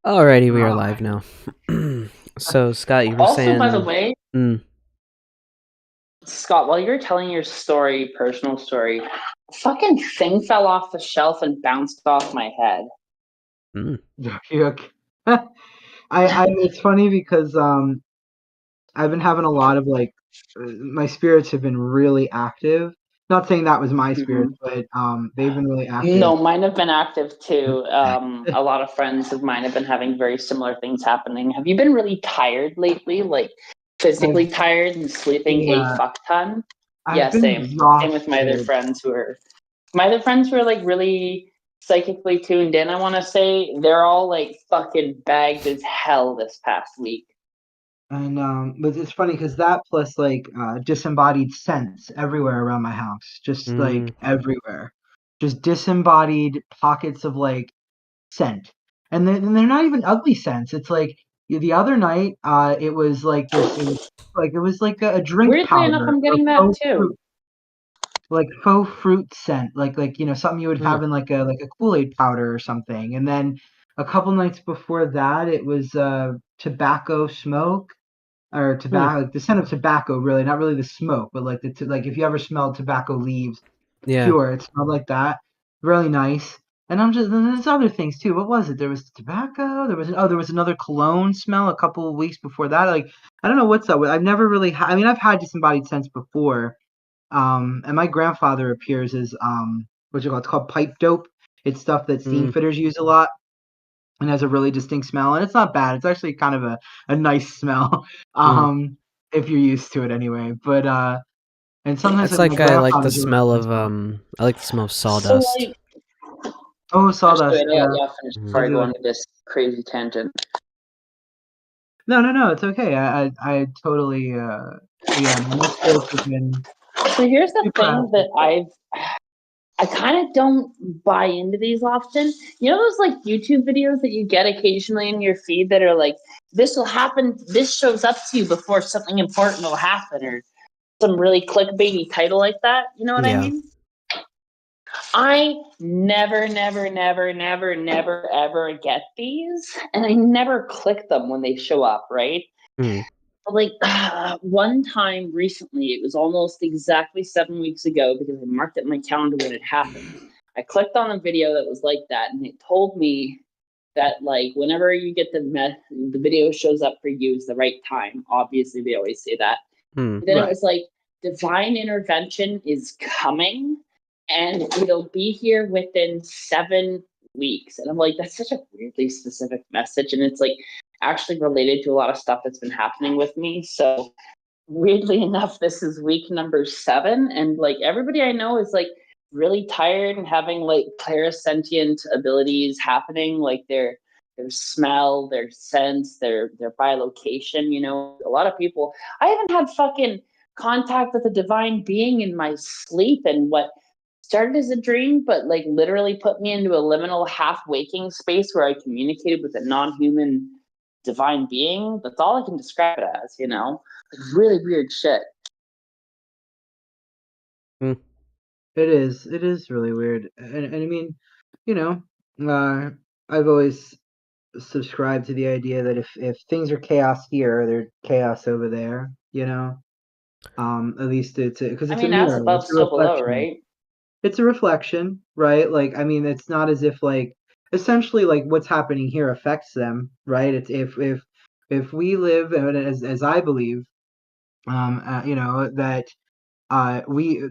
Alrighty, we are Oh, live now. So, Scott, you were Also, by the saying, way, mm, Scott, while you're telling your story, personal story, a fucking thing fell off the shelf and bounced off my head. mm, you okay? It's funny because I've been having a lot of my spirits have been really active. Not saying that was my hmm spirits, but they've been really active. No, mine have been active too. A lot of friends of mine have been having very similar things happening. Have you been really tired lately? Like I've physically tired and sleeping a yeah, fuck ton? I've Yeah, been same. Same with exhausted. my other friends who are like really psychically tuned in, I wanna say. They're all like fucking bagged as hell this past week. And but it's funny because that plus disembodied scents everywhere around my house, just like mm, everywhere, just disembodied pockets of like scent, and they're not even ugly scents. It's like the other night, it was like this. It was like a drink Weirdly enough, powder I'm or getting that faux too. fruit, like faux fruit scent, something you would huh, have in like a Kool-Aid powder or something. And then a couple nights before that, it was tobacco smoke or huh, tobacco, like the scent of tobacco, really, not really the smoke, but like like if you ever smelled tobacco leaves, yeah. pure, it smelled like that, really nice. And and there's other things too. What was it? There was tobacco. There was another cologne smell a couple of weeks before that. Like I don't know what's up with. I've never really. I mean, I've had disembodied scents before. And my grandfather appears as what you call it? It's called pipe dope. It's stuff that steam Mm, fitters use a lot and has a really distinct smell, and it's not bad. It's actually kind of a nice smell, mm. if you're used to it anyway. But and sometimes It's like my like I like the grandfather's a really smell good of smell. I like the smell of So sawdust. like Oh, finish sawdust. doing it, Yeah, yeah, finish Mm. before I'll I do go it. into this crazy tangent. No, no, no. It's okay. I totally. Yeah, my spirits have been So here's the super thing active. that I kind of don't buy into these often. You know those like YouTube videos that you get occasionally in your feed that are like, this will happen, this shows up to you before something important will happen, or some really clickbaity title like that. You know what I Yeah. mean? I never, ever get these, and I never click them when they show up, right? Mm, But like one time recently, it was almost exactly 7 weeks ago because I marked it in my calendar when it happened. I clicked on a video that was like that, and it told me that like whenever you get the video shows up for you is the right time. Obviously, they always say that. mm. Then it Right. was like divine intervention is coming and it'll be here within 7 weeks. And I'm like, that's such a weirdly specific message. And it's like actually related to a lot of stuff that's been happening with me. So weirdly enough, this is week number 7. And like everybody I know is like really tired and having like clairsentient abilities happening, like their smell, their sense, their bilocation, you know. A lot of people, I haven't had fucking contact with a divine being in my sleep, and what started as a dream but like literally put me into a liminal half waking space where I communicated with a non-human divine being. That's all I can describe it as, you know. Like really weird shit. Mm. It is. It is really weird. And I mean, you know, I've always subscribed to the idea that if things are chaos here, they're chaos over there. You know, at least it's because I it's a mean, as mirror. above It's a so below, reflection. right? It's a reflection, right? Like, I mean, it's not as if like essentially like what's happening here affects them, right? It's if we live and as I believe, you know that we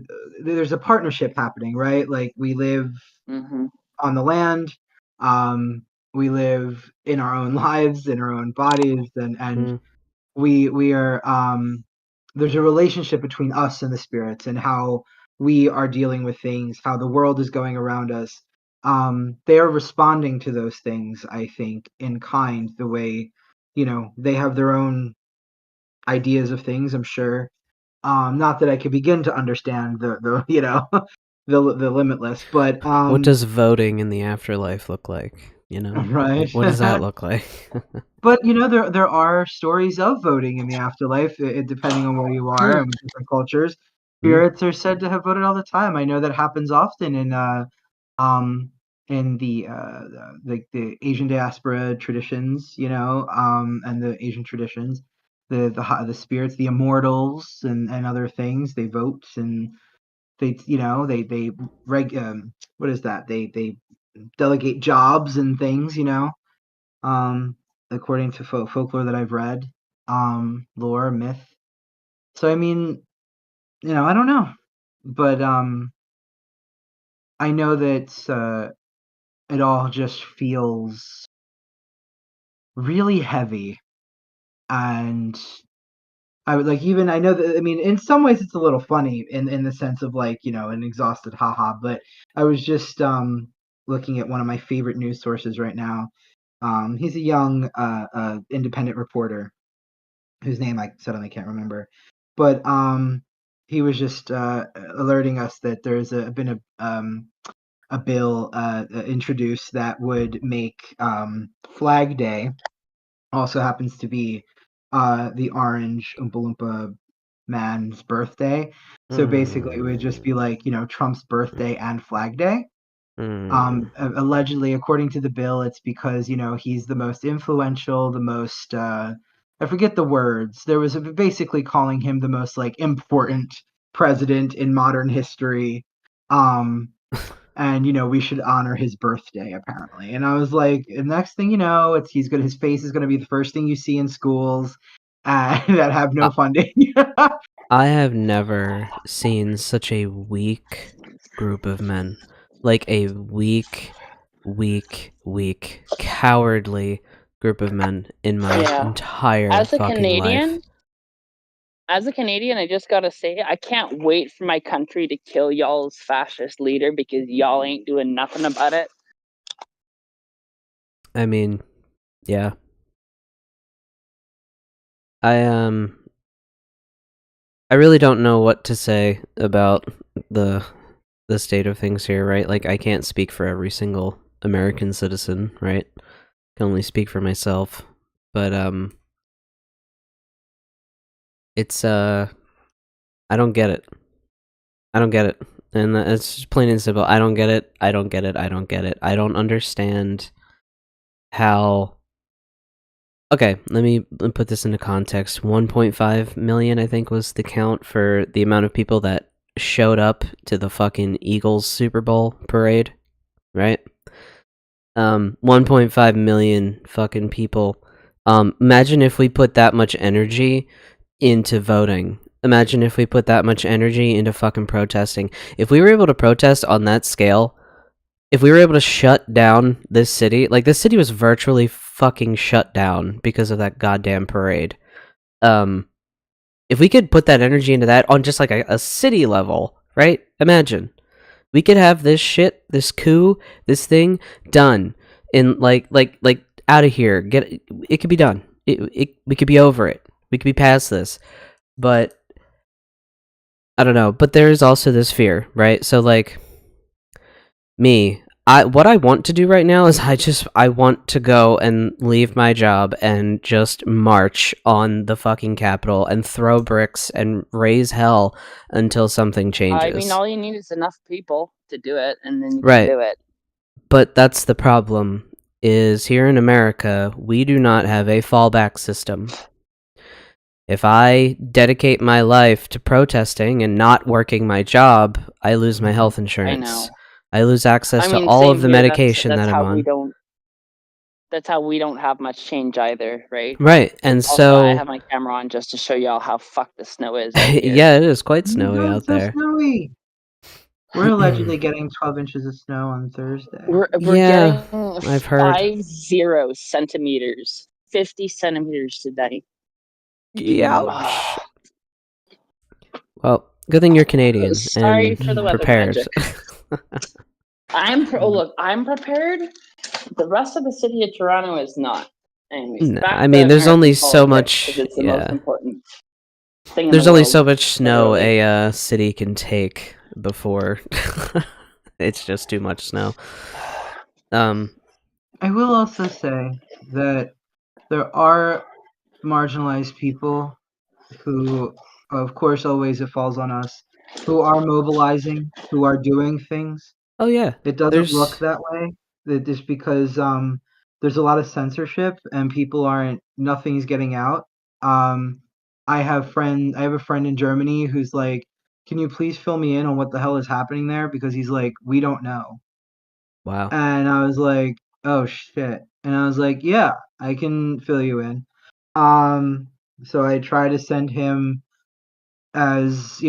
there's a partnership happening, right? Like we live Mm-hmm. on the land, um, we live in our own lives, in our own bodies, and Mm. we are there's a relationship between us and the spirits and how we are dealing with things, how the world is going around us. They are responding to those things, I think, in kind, the way, you know, they have their own ideas of things, I'm sure. Not that I could begin to understand the you know the limitless, but What does voting in the afterlife look like? You know, right. what does that look like? But you know, there are stories of voting in the afterlife, depending on where you are Hmm. and with different cultures. Mm, Spirits are said to have voted all the time. I know that happens often in in the Asian diaspora traditions, and the Asian traditions, the spirits, the immortals, and other things. They vote and what is that? They delegate jobs and things, um, according to folklore that I've read, lore, myth. So I mean, I don't know, but I know that it all just feels really heavy, and I would like even I know that I mean in some ways it's a little funny in the sense of like an exhausted haha, but I was just looking at one of my favorite news sources right now. He's a young independent reporter whose name I suddenly can't remember, but he was just alerting us that been a bill introduced that would make Flag Day also happens to be the orange Oompa Loompa man's birthday. So basically, it would just be like Trump's birthday and Flag Day. Allegedly, according to the bill, it's because he's the most influential, the most I forget the words. There was basically calling him the most like important president in modern history. And we should honor his birthday apparently. And I was like, the next thing you know, his face is gonna be the first thing you see in schools that have no funding. I have never seen such a weak group of men. Like a weak, cowardly group of men in my entire As a fucking life. Canadian, I just gotta say, I can't wait for my country to kill y'all's fascist leader because y'all ain't doing nothing about it. I mean, yeah. I really don't know what to say about the state of things here, right? Like, I can't speak for every single American citizen, right? I can only speak for myself. But it's I don't get it. I don't get it. And it's just plain and simple. I don't get it. I don't get it. I don't get it. I don't understand how. Okay, let me put this into context. 1.5 million, I think, was the count for the amount of people that showed up to the fucking Eagles Super Bowl parade, right? 1.5 million fucking people. Imagine if we put that much energy into voting. Imagine if we put that much energy into fucking protesting. If we were able to protest on that scale, if we were able to shut down this city, like this city was virtually fucking shut down because of that goddamn parade. If we could put that energy into that on just like a city level, right? Imagine. We could have this shit, this coup, this thing done in like out of here. It could be done. We could be over it. We could be past this. But I don't know. But there is also this fear, right? So like what I want to do right now is I want to go and leave my job and just march on the fucking Capitol and throw bricks and raise hell until something changes. I mean, all you need is enough people to do it, and then you Right. can do it. But that's the problem, is here in America, we do not have a fallback system. If I dedicate my life to protesting and not working my job, I lose my health insurance. I know. I lose access to all of the medication that's that I'm on. That's how we don't have much change either, right? Right, and also, so I have my camera on just to show y'all how fucked the snow is out here. yeah, it is quite snowy out It's so there. snowy. We're allegedly getting 12 inches of snow on Thursday. We're Yeah, getting I've heard. 50 centimeters. 50 centimeters today. Ouch. Well, good thing you're Canadian Sorry and for the weather, prepared. Magick. I'm prepared. The rest of the city of Toronto is not. Anyways, No, back I mean, to there's only American so politics, much. 'cause it's the most important thing in There's the only world, so much snow literally. a city can take before it's just too much snow. I will also say that there are marginalized people who, of course, always it falls on us, who are mobilizing, who are doing things. Oh yeah, It doesn't look there's that way. Just because there's a lot of censorship and people aren't nothing's getting out. Um, I have a friend in Germany who's like, "Can you please fill me in on what the hell is happening there?" Because he's like, "We don't know." wow. And I was like, "Oh shit." And I was like, "Yeah, I can fill you in." Um, so I try to send him as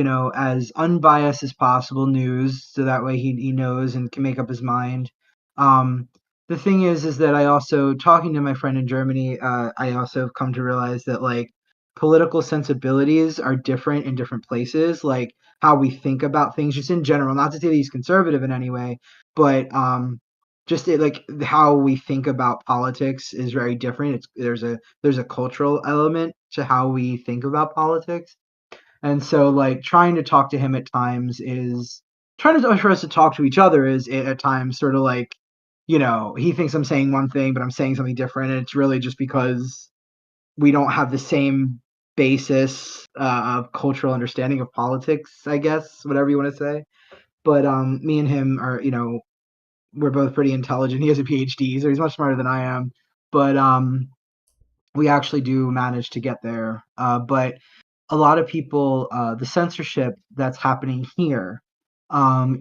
unbiased as possible news, so that way he knows and can make up his mind. Um, the thing is that I also, talking to my friend in Germany, I also have come to realize that like political sensibilities are different in different places, like how we think about things just in general, not to say that he's conservative in any way, but like how we think about politics is very different. There's a cultural element to how we think about politics. And so, like, trying to talk to him at times is trying to for us to talk to each other is at times sort of like, he thinks I'm saying one thing, but I'm saying something different. And it's really just because we don't have the same basis of cultural understanding of politics, I guess, whatever you want to say. But me and him are, we're both pretty intelligent. He has a PhD, so he's much smarter than I am. But we actually do manage to get there. But a lot of people, the censorship that's happening here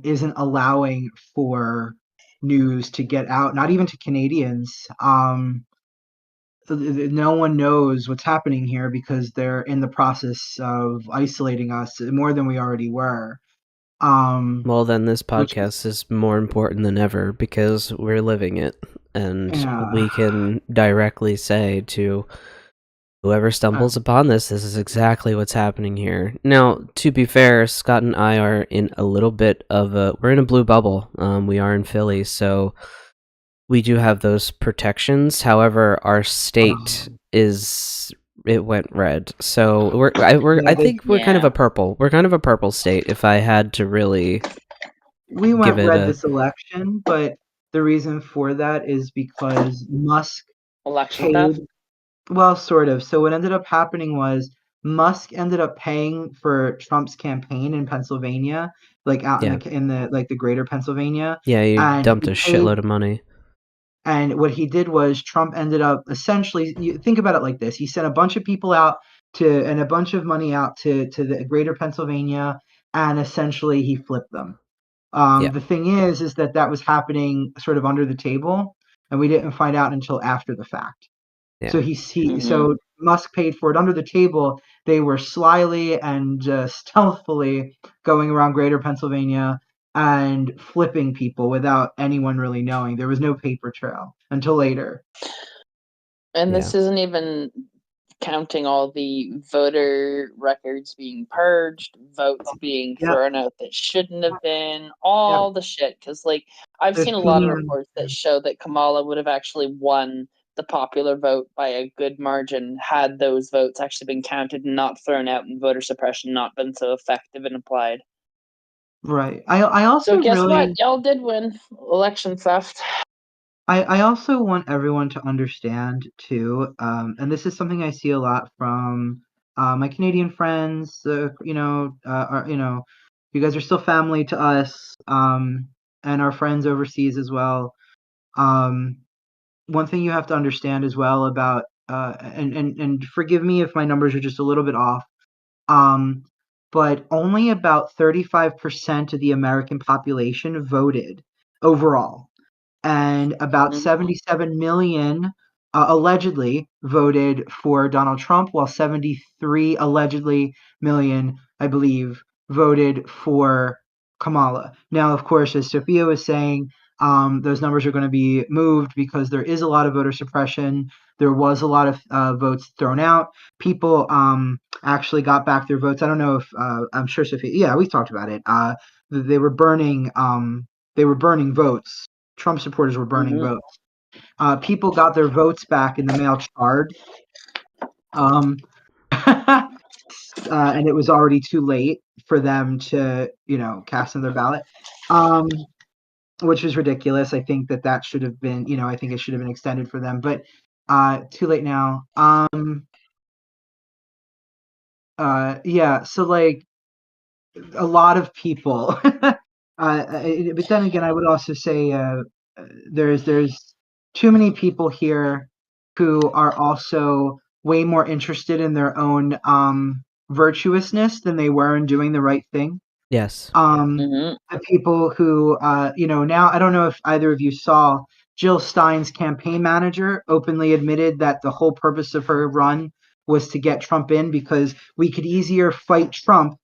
isn't allowing for news to get out, not even to Canadians. No one knows what's happening here because they're in the process of isolating us more than we already were. Well, then this Which podcast is more important than ever because we're living it, and Yeah, we can directly say to whoever stumbles upon this is exactly what's happening here. Now, to be fair, Scott and I are in a little bit of we're in a blue bubble. We are in Philly, so we do have those protections. However, our state it went red. So I yeah, think we're kind of Yeah. a purple. We're kind of a purple state if I had to really we give went it red a this election, but the reason for that is because Musk Election paid. theft. Well, sort of. So what ended up happening was Musk ended up paying for Trump's campaign in Pennsylvania, like out in yeah. the greater Pennsylvania, Yeah, you and dumped he a paid. shitload of money. And what he did was Trump ended up essentially. You think about it like this: he sent a bunch of people out and a bunch of money out to the greater Pennsylvania, and essentially he flipped them. Yeah, The thing is that was happening sort of under the table, and we didn't find out until after the fact. yeah. So Musk paid for it under the table. They were slyly and stealthily going around Greater Pennsylvania and flipping people without anyone really knowing. There was no paper trail until later. And Yeah. this isn't even counting all the voter records being purged, votes being Yep, thrown out that shouldn't have been, yep. all the shit. Because, like, I've There's seen a lot of Fenian. reports that show that Kamala would have actually won the popular vote by a good margin had those votes actually been counted and not thrown out and voter suppression not been so effective and applied. Right. I So, also guess what? really Y'all did win election theft. I also want everyone to understand too, and this is something I see a lot from my Canadian friends. You guys are still family to us, and our friends overseas as well. Um, One thing you have to understand as well about, and forgive me if my numbers are just a little bit off, um, but only about 35% of the American population voted overall, and about Mhm. 77 million allegedly voted for Donald Trump, while 73 allegedly million, I believe, voted for Kamala. Now, of course, as Sophia was saying, those numbers are going to be moved because there is a lot of voter suppression. There was a lot of votes thrown out. People actually got back their votes. I don't know if I'm sure Sophia. Yeah, we talked about it. They were burning. They were burning votes. Trump supporters were burning Mhm. votes. People got their votes back in the mail charred, um, and it was already too late for them to, cast another ballot, which was ridiculous. I think that should have been, I think it should have been extended for them, but too late now. Yeah, so like a lot of people But then again, I would also say there's too many people here who are also way more interested in their own virtuousness than they were in doing the right thing. Yes. The people who, now I don't know if either of you saw, Jill Stein's campaign manager openly admitted that the whole purpose of her run was to get Trump in because we could easier fight Trump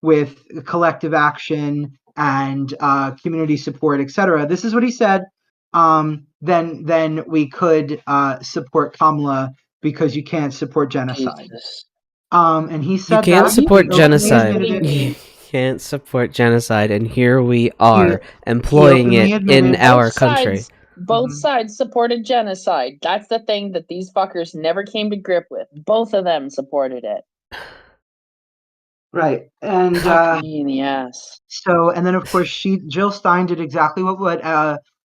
with collective action and community support, etc. This is what he said. Then we could support Kamala because you can't support genocide. Jesus. And he You said can't that. support He openly genocide. admitted it. You can't support genocide, and here we He, are he employing openly it admitted in our country. Both sides supported genocide. That's the thing that these fuckers never came to grip with. Both of them supported it. Right. And Fuck me in the ass. so, and then of course Jill Stein did exactly what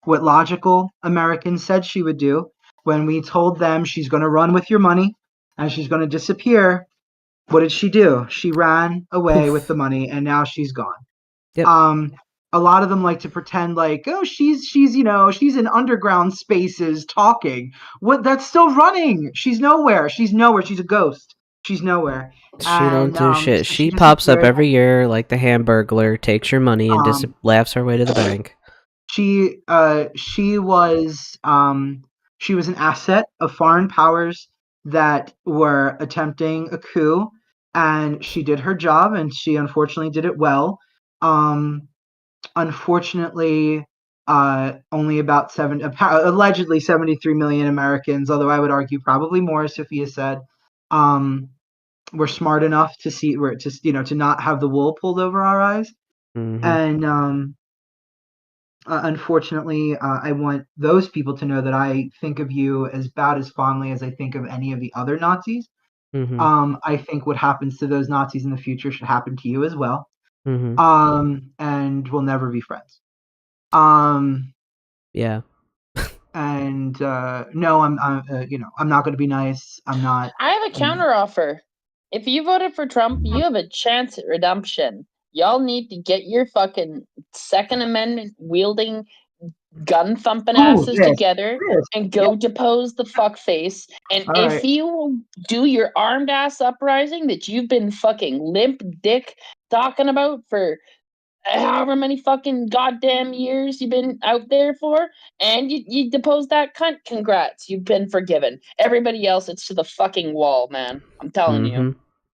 logical Americans said she would do when we told them she's going to run with your money and she's going to disappear. What did she do? She ran away with the money and now she's gone. Yep. A lot of them like to pretend like, oh, she's in underground spaces talking. What? That's still running. She's nowhere. She's a ghost. She's nowhere. She don't do shit. So She pops up every year like the Hamburglar, takes your money, and laughs her way to the bank. She was an asset of foreign powers that were attempting a coup, and she did her job, and she unfortunately did it well. Unfortunately, only about allegedly 73 million Americans, although I would argue probably more, Sophia said, were smart enough to see to not have the wool pulled over our eyes. Mm-hmm. And unfortunately, I want those people to know that I think of you as about as fondly as I think of any of the other Nazis. Mm-hmm. I think what happens to those Nazis in the future should happen to you as well. Mm-hmm. And we'll never be friends. Yeah. And no, I'm not going to be nice. I'm not. I have a counter offer. If you voted for Trump, you have a chance at redemption. Y'all need to get your fucking Second Amendment wielding, gun thumping asses together and go depose the fuckface. And if you do your armed ass uprising that you've been fucking limp dick talking about for however many fucking goddamn years you've been out there for, and you depose that cunt, congrats, you've been forgiven. Everybody else, it's to the fucking wall, man. I'm telling you.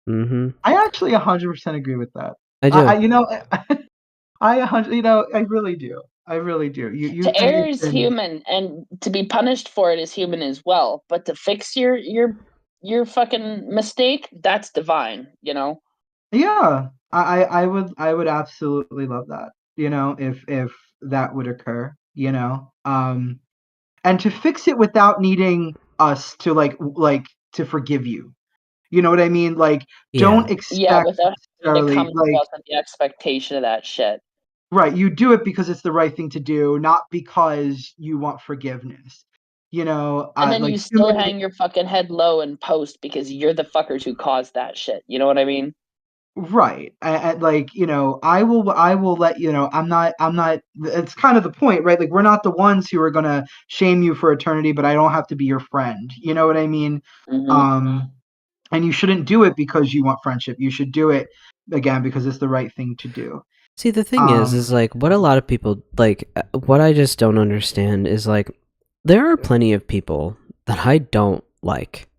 Mm-hmm. I actually 100% agree with that. I do. I really do. I really do. To err is human, and to be punished for it is human as well. But to fix your fucking mistake, that's divine, you know? Yeah. I would absolutely love that, if that would occur, and to fix it without needing us to like to forgive you. You know what I mean? Like, don't expect without necessarily, it comes with the expectation of that shit. Right, you do it because it's the right thing to do, not because you want forgiveness. And then you still hang your fucking head low and post because you're the fuckers who caused that shit. You know what I mean? Right. I will let I'm not it's kind of the point, right? Like, we're not the ones who are going to shame you for eternity, but I don't have to be your friend. You know what I mean? Mm-hmm. And you shouldn't do it because you want friendship. You should do it again because it's the right thing to do. See, the thing is like what a lot of people like. What I just don't understand is like there are plenty of people that I don't like.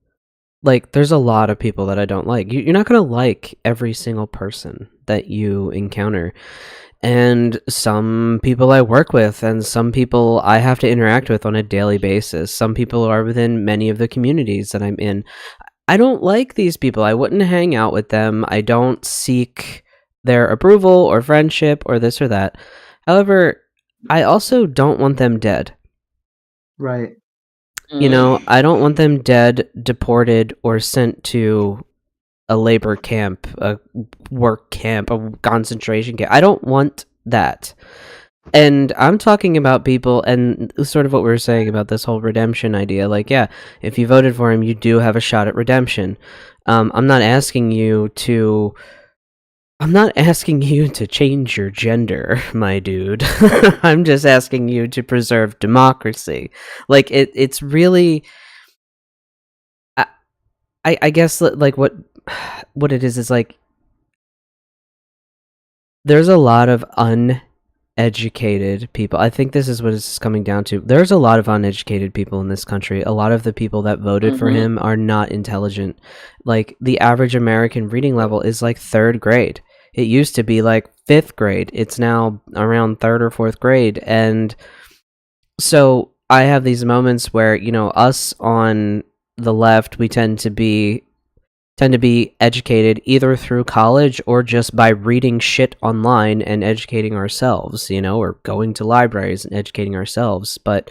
Like, there's a lot of people that I don't like. You're not going to like every single person that you encounter. And some people I work with, and some people I have to interact with on a daily basis. Some people are within many of the communities that I'm in. I don't like these people. I wouldn't hang out with them. I don't seek their approval or friendship or this or that. However, I also don't want them dead. Right. I don't want them dead, deported, or sent to a labor camp, a work camp, a concentration camp. I don't want that. And I'm talking about people, and sort of what we were saying about this whole redemption idea. Like, yeah, if you voted for him, you do have a shot at redemption. I'm not asking you to I'm not asking you to change your gender, my dude. I'm just asking you to preserve democracy. Like it's really, I guess like what it is like there's a lot of uneducated people. I think this is what it's coming down to. There's a lot of uneducated people in this country. A lot of the people that voted for him are not intelligent. Like the average American reading level is like 3rd grade. It used to be like 5th grade. It's now around 3rd or 4th grade. And so I have these moments where, us on the left, we tend to be educated either through college or just by reading shit online and educating ourselves, or going to libraries and educating ourselves. But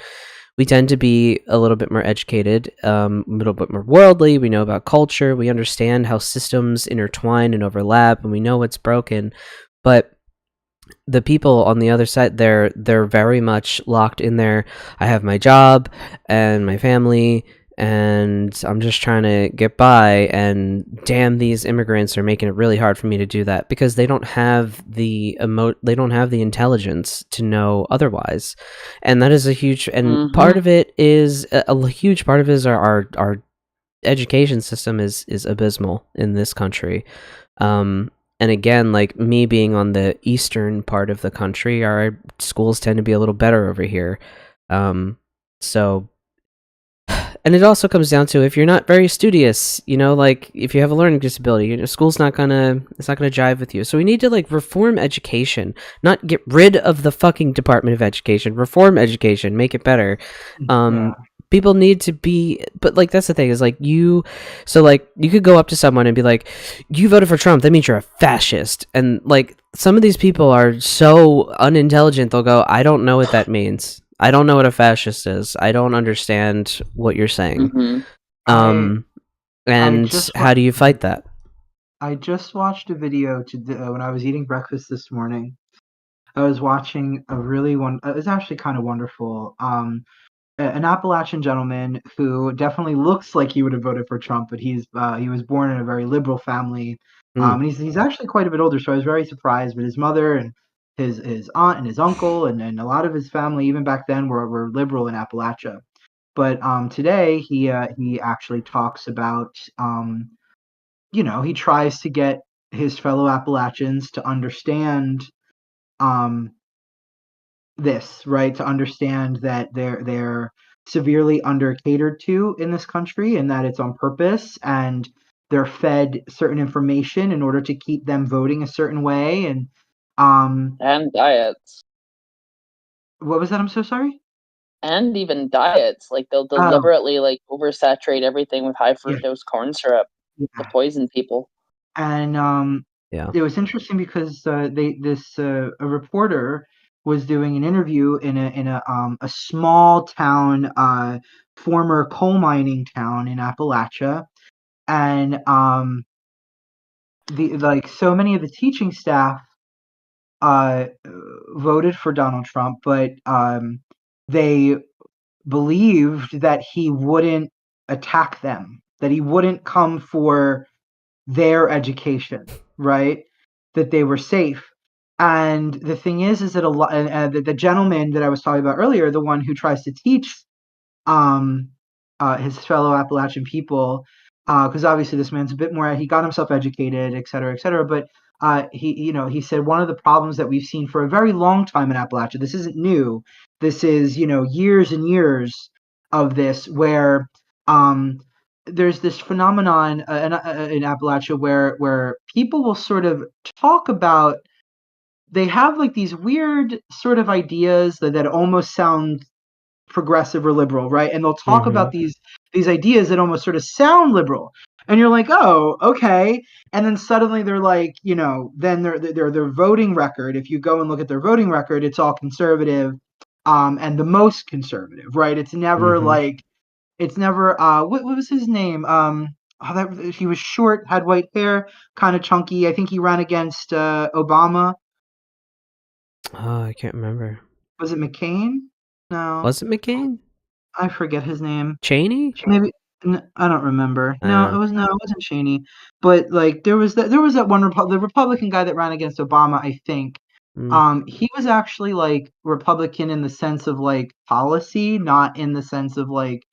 we tend to be a little bit more educated, a little bit more worldly. We know about culture. We understand how systems intertwine and overlap, and we know what's broken. But the people on the other side, they're very much locked in there. I have my job and my family, and I'm just trying to get by, and damn, these immigrants are making it really hard for me to do that because they don't have the intelligence to know otherwise. And that is a huge part of it is a huge part of it is our education system is abysmal in this country. And again, like me being on the eastern part of the country, our schools tend to be a little better over here. So, and it also comes down to if you're not very studious, like if you have a learning disability, school's not gonna jive with you. So we need to like reform education, not get rid of the fucking Department of Education. Reform education, make it better. People need to be, but like that's the thing is like you could go up to someone and be like, you voted for Trump, that means you're a fascist. And like some of these people are so unintelligent, they'll go, I don't know what that means. I don't know what a fascist is. I don't understand what you're saying. And how do you fight that? I just watched a video when I was eating breakfast this morning. I was watching it was actually kind of wonderful. An Appalachian gentleman who definitely looks like he would have voted for Trump, but he was born in a very liberal family. And he's actually quite a bit older, so I was very surprised. But his mother and his aunt and his uncle and a lot of his family, even back then, were liberal in Appalachia. But today he actually talks about he tries to get his fellow Appalachians to understand this, right? To understand that they're severely under catered to in this country and that it's on purpose, and they're fed certain information in order to keep them voting a certain way. And diets. What was that? I'm so sorry. And even diets, like they'll deliberately like oversaturate everything with high fructose corn syrup to poison people. And it was interesting because a reporter was doing an interview in a small town, former coal mining town in Appalachia, and so many of the teaching staff voted for Donald Trump, but they believed that he wouldn't attack them, that he wouldn't come for their education, right? That they were safe. And the thing is that the gentleman that I was talking about earlier, the one who tries to teach his fellow Appalachian people, because obviously this man's a bit more, he got himself educated, et cetera, but he said one of the problems that we've seen for a very long time in Appalachia, this isn't new, this is, years and years of this, where there's this phenomenon in Appalachia where people will sort of talk about, they have like these weird sort of ideas that almost sound progressive or liberal, right? And they'll talk about these ideas that almost sort of sound liberal, and you're like, oh, okay. And then suddenly they're like, then their voting record, if you go and look at their voting record, it's all conservative, and the most conservative, right? It's never what was his name? He was short, had white hair, kind of chunky. I think he ran against Obama. Oh, I can't remember. Was it McCain? No. Was it McCain? I forget his name. Cheney? Maybe I don't remember. I No, don't know. it wasn't Cheney. But like there was that one the Republican guy that ran against Obama, I think. He was actually like Republican in the sense of like policy, not in the sense of like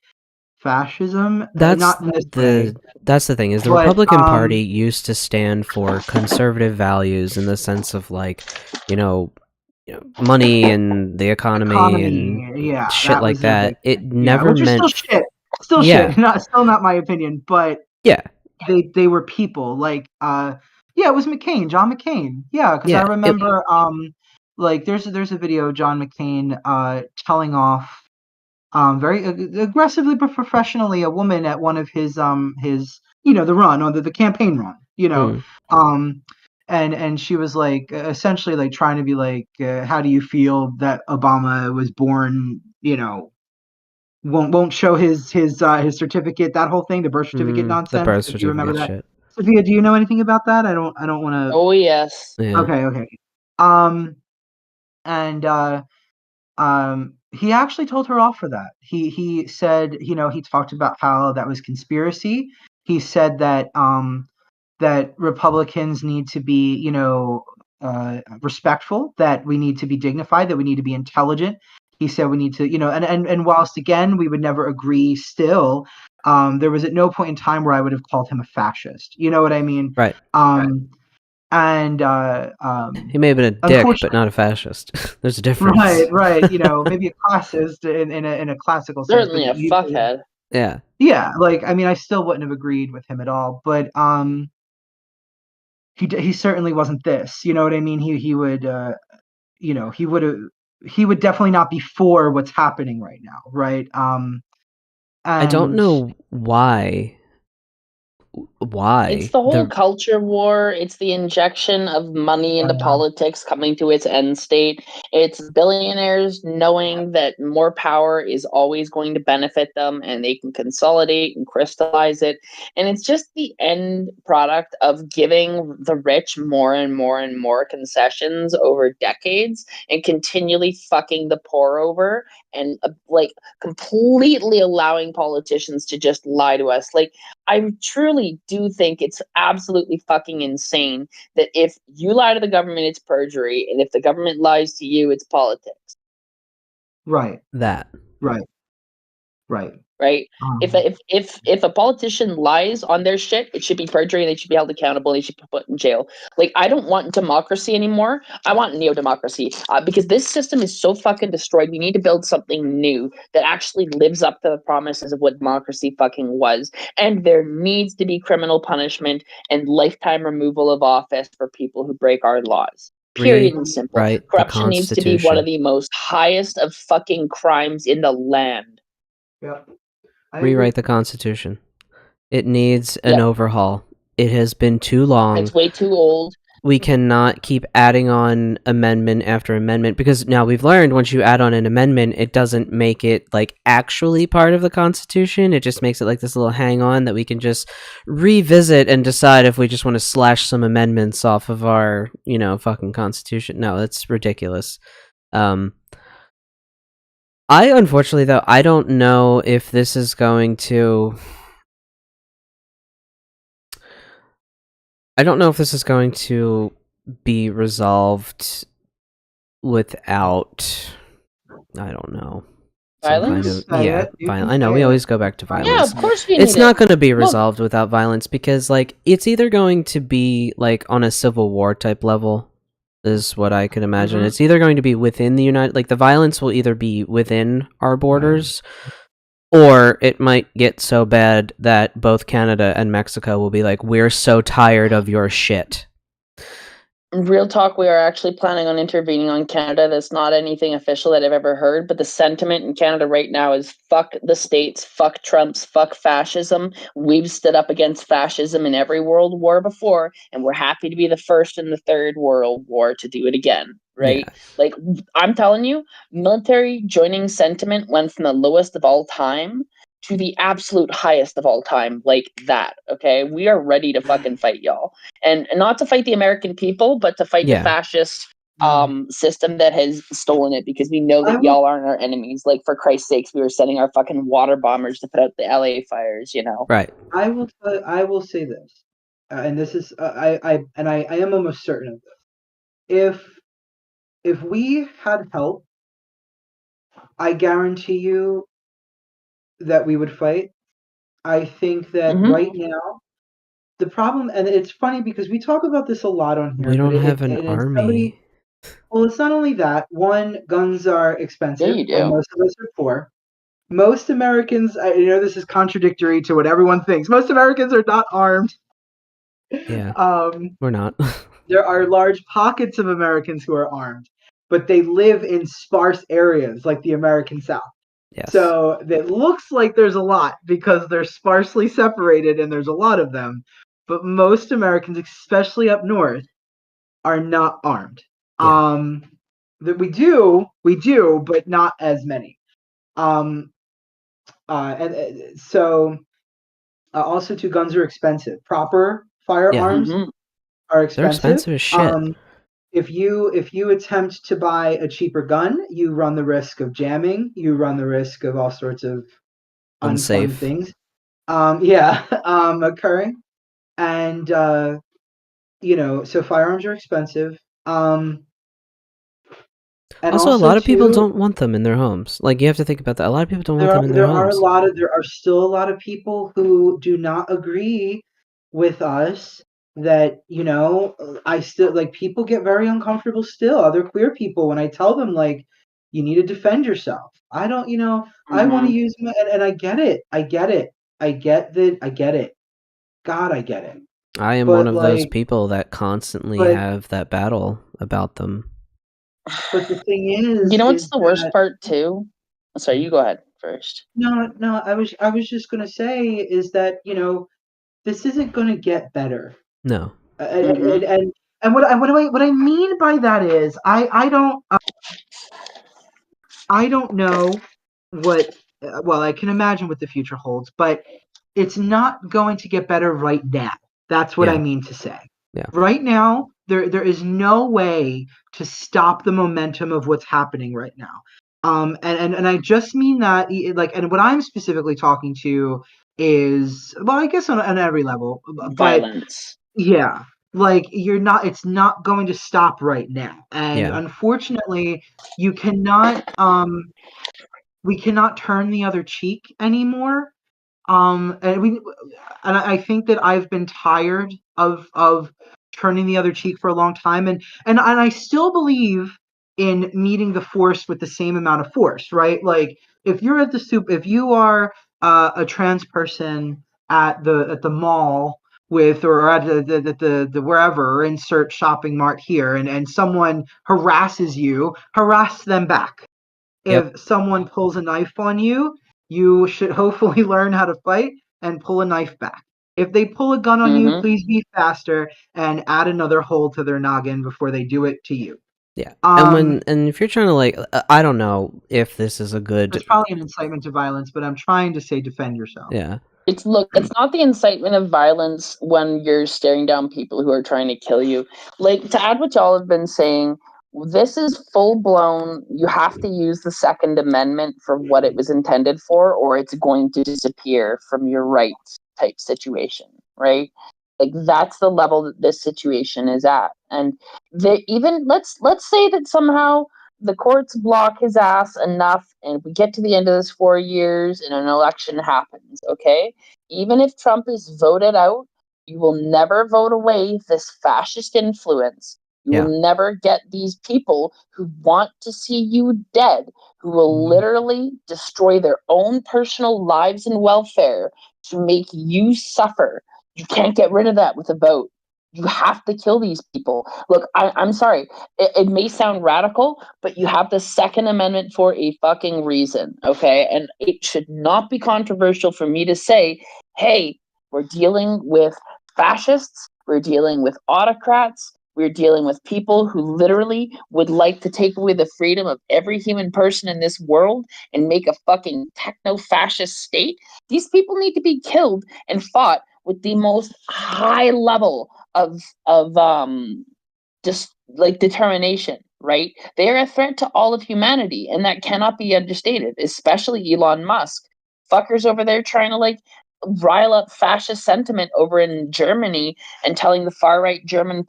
fascism. That's Not in this way. that's the thing, is the But Republican Party used to stand for conservative values in the sense of like, you know, money and the economy and yeah, shit that like was their that. big It thing. Yeah, never which is meant still shit. Still yeah, shit. Still not my opinion, but yeah, they were people. Like yeah, it was McCain, John McCain. Yeah, because I yeah. remember like there's a video of John McCain telling off very aggressively but professionally a woman at one of his the run or the campaign run, um and she was like essentially like trying to be like how do you feel that Obama was born, won't show his certificate, that whole thing, the birth certificate The nonsense, birth if you remember certificate that. shit. Sophia, do you know anything about that? I don't want to. Oh yes. Yeah. Okay. um and he actually told her off for that. He said, he talked about how that was conspiracy. He said that that Republicans need to be, respectful, that we need to be dignified, that we need to be intelligent. He said we need to, and whilst again we would never agree still, there was at no point in time where I would have called him a fascist. You know what I mean? Right. And He may have been a dick, but not a fascist. There's a difference. right. Maybe a classist in a classical sense, but Certainly a fuckhead. Yeah. yeah, like I mean, I still wouldn't have agreed with him at all, but he certainly wasn't this. You know what I mean? He would he would definitely not be for what's happening right now, right? I don't And know why. It's the whole culture war. It's the injection of money into politics coming to its end state. It's billionaires knowing that more power is always going to benefit them and they can consolidate and crystallize it. And it's just the end product of giving the rich more and more and more concessions over decades and continually fucking the poor over and like completely allowing politicians to just lie to us. Like, I truly do think it's absolutely fucking insane that if you lie to the government, it's perjury, and if the government lies to you, it's politics. right, That. right. Right? If a politician lies on their shit, it should be perjury, and they should be held accountable. They should be put in jail. Like, I don't want democracy anymore. I want neo-democracy because this system is so fucking destroyed. We need to build something new that actually lives up to the promises of what democracy fucking was. And there needs to be criminal punishment and lifetime removal of office for people who break our laws. Period and simple. Rewrite the Corruption needs to be one of Constitution. the most highest of fucking crimes in the land. Yep. Rewrite the Constitution. It needs an overhaul. It has been too long. It's way too old. We cannot keep adding on amendment after amendment, because now we've learned once you add on an amendment, it doesn't make it like actually part of the Constitution. It just makes it like this little hang on that we can just revisit and decide if we just want to slash some amendments off of our, fucking Constitution. No, that's ridiculous. Unfortunately though, I don't know if this is going to be resolved without, I don't know, violence. Violence. I know we always go back to violence. Yeah, of course we need It's not going to be resolved without violence, because like it's either going to be like on a civil war type level, is what I could imagine. Mm-hmm. It's either going to be within the the violence will either be within our borders, or it might get so bad that both Canada and Mexico will be like, we're so tired of your shit. Real talk, we are actually planning on intervening on Canada. That's not anything official that I've ever heard, but the sentiment in Canada right now is fuck the states, fuck Trumps, fuck fascism. We've stood up against fascism in every world war before, and we're happy to be the first in the third world war to do it again, right? Yeah. Like, I'm telling you, military joining sentiment went from the lowest of all time to the absolute highest of all time, like that, okay? We are ready to fucking fight, y'all. And not to fight the American people, but to fight the fascist system that has stolen it, because we know that y'all aren't our enemies. Like, for Christ's sakes, we were sending our fucking water bombers to put out the LA fires, you know? Right. I will say this, and this is I am almost certain of this. If we had help, I guarantee you that we would fight. I think that right now the problem, and it's funny because we talk about this a lot on here. We don't have an and army. Well, it's not only that. One, guns are expensive, Yeah, you do. and most of us are poor. Most Americans, I know this is contradictory to what everyone thinks. Most Americans are not armed. Yeah, we're not. There are large pockets of Americans who are armed, but they live in sparse areas like the American South. Yes. So it looks like there's a lot because they're sparsely separated and there's a lot of them. But most Americans, especially up north, are not armed. Yeah. That we do, but not as many. So also, too, guns are expensive. Proper firearms are expensive. They're expensive as shit. If you attempt to buy a cheaper gun, you run the risk of jamming. You run the risk of all sorts of unfun Unsafe things. Occurring, and so firearms are expensive. And also, a lot of people too, don't want them in their homes. Like, you have to think about that. A lot of people don't want them in their homes. There are still a lot of people who do not agree with us that, I still, like, people get very uncomfortable still. Other queer people, when I tell them, like, you need to defend yourself. I don't, I want to use my, and I get it. I get it. I get it. God, I get it. I am one of those people that constantly have that battle about them. But the thing is, you know what's the worst part too? Sorry, you go ahead first. No, I was just gonna say is that this isn't gonna get better. No. And what I mean by that is I don't know what. Well, I can imagine what the future holds, but it's not going to get better right now. That's what I mean to say. Yeah. Right now, there is no way to stop the momentum of what's happening right now. And I just mean that, like, and what I'm specifically talking to is, well, I guess on every level, violence. But yeah, like it's not going to stop right now, and unfortunately, you cannot, we cannot turn the other cheek anymore. And I think that I've been tired of turning the other cheek for a long time, and I still believe in meeting the force with the same amount of force, right? Like, if you're at if you are a trans person at the mall with, or at the wherever, insert shopping mart here, and someone harasses you, harass them back. If someone pulls a knife on you, you should hopefully learn how to fight and pull a knife back. If they pull a gun on you, please be faster and add another hole to their noggin before they do it to you. Yeah. And if you're trying to, like, I don't know if this is a good. It's probably an incitement to violence, but I'm trying to say defend yourself. Yeah. It's not the incitement of violence when you're staring down people who are trying to kill you. Like, to add what y'all have been saying, this is full blown. You have to use the Second Amendment for what it was intended for, or it's going to disappear from your rights type situation, right? Like, that's the level that this situation is at. And even let's say that somehow the courts block his ass enough and we get to the end of this 4 years and an election happens, okay? Even if Trump is voted out, you will never vote away this fascist influence. You will never get these people who want to see you dead, who will literally destroy their own personal lives and welfare to make you suffer. You can't get rid of that with a vote. You have to kill these people. Look, I'm sorry. It may sound radical, but you have the Second Amendment for a fucking reason, okay? And it should not be controversial for me to say, hey, we're dealing with fascists, we're dealing with autocrats, we're dealing with people who literally would like to take away the freedom of every human person in this world and make a fucking techno-fascist state. These people need to be killed and fought with the most high level of just like determination, right? They are a threat to all of humanity, and that cannot be understated, especially Elon Musk. Fuckers over there trying to like rile up fascist sentiment over in Germany and telling the far right German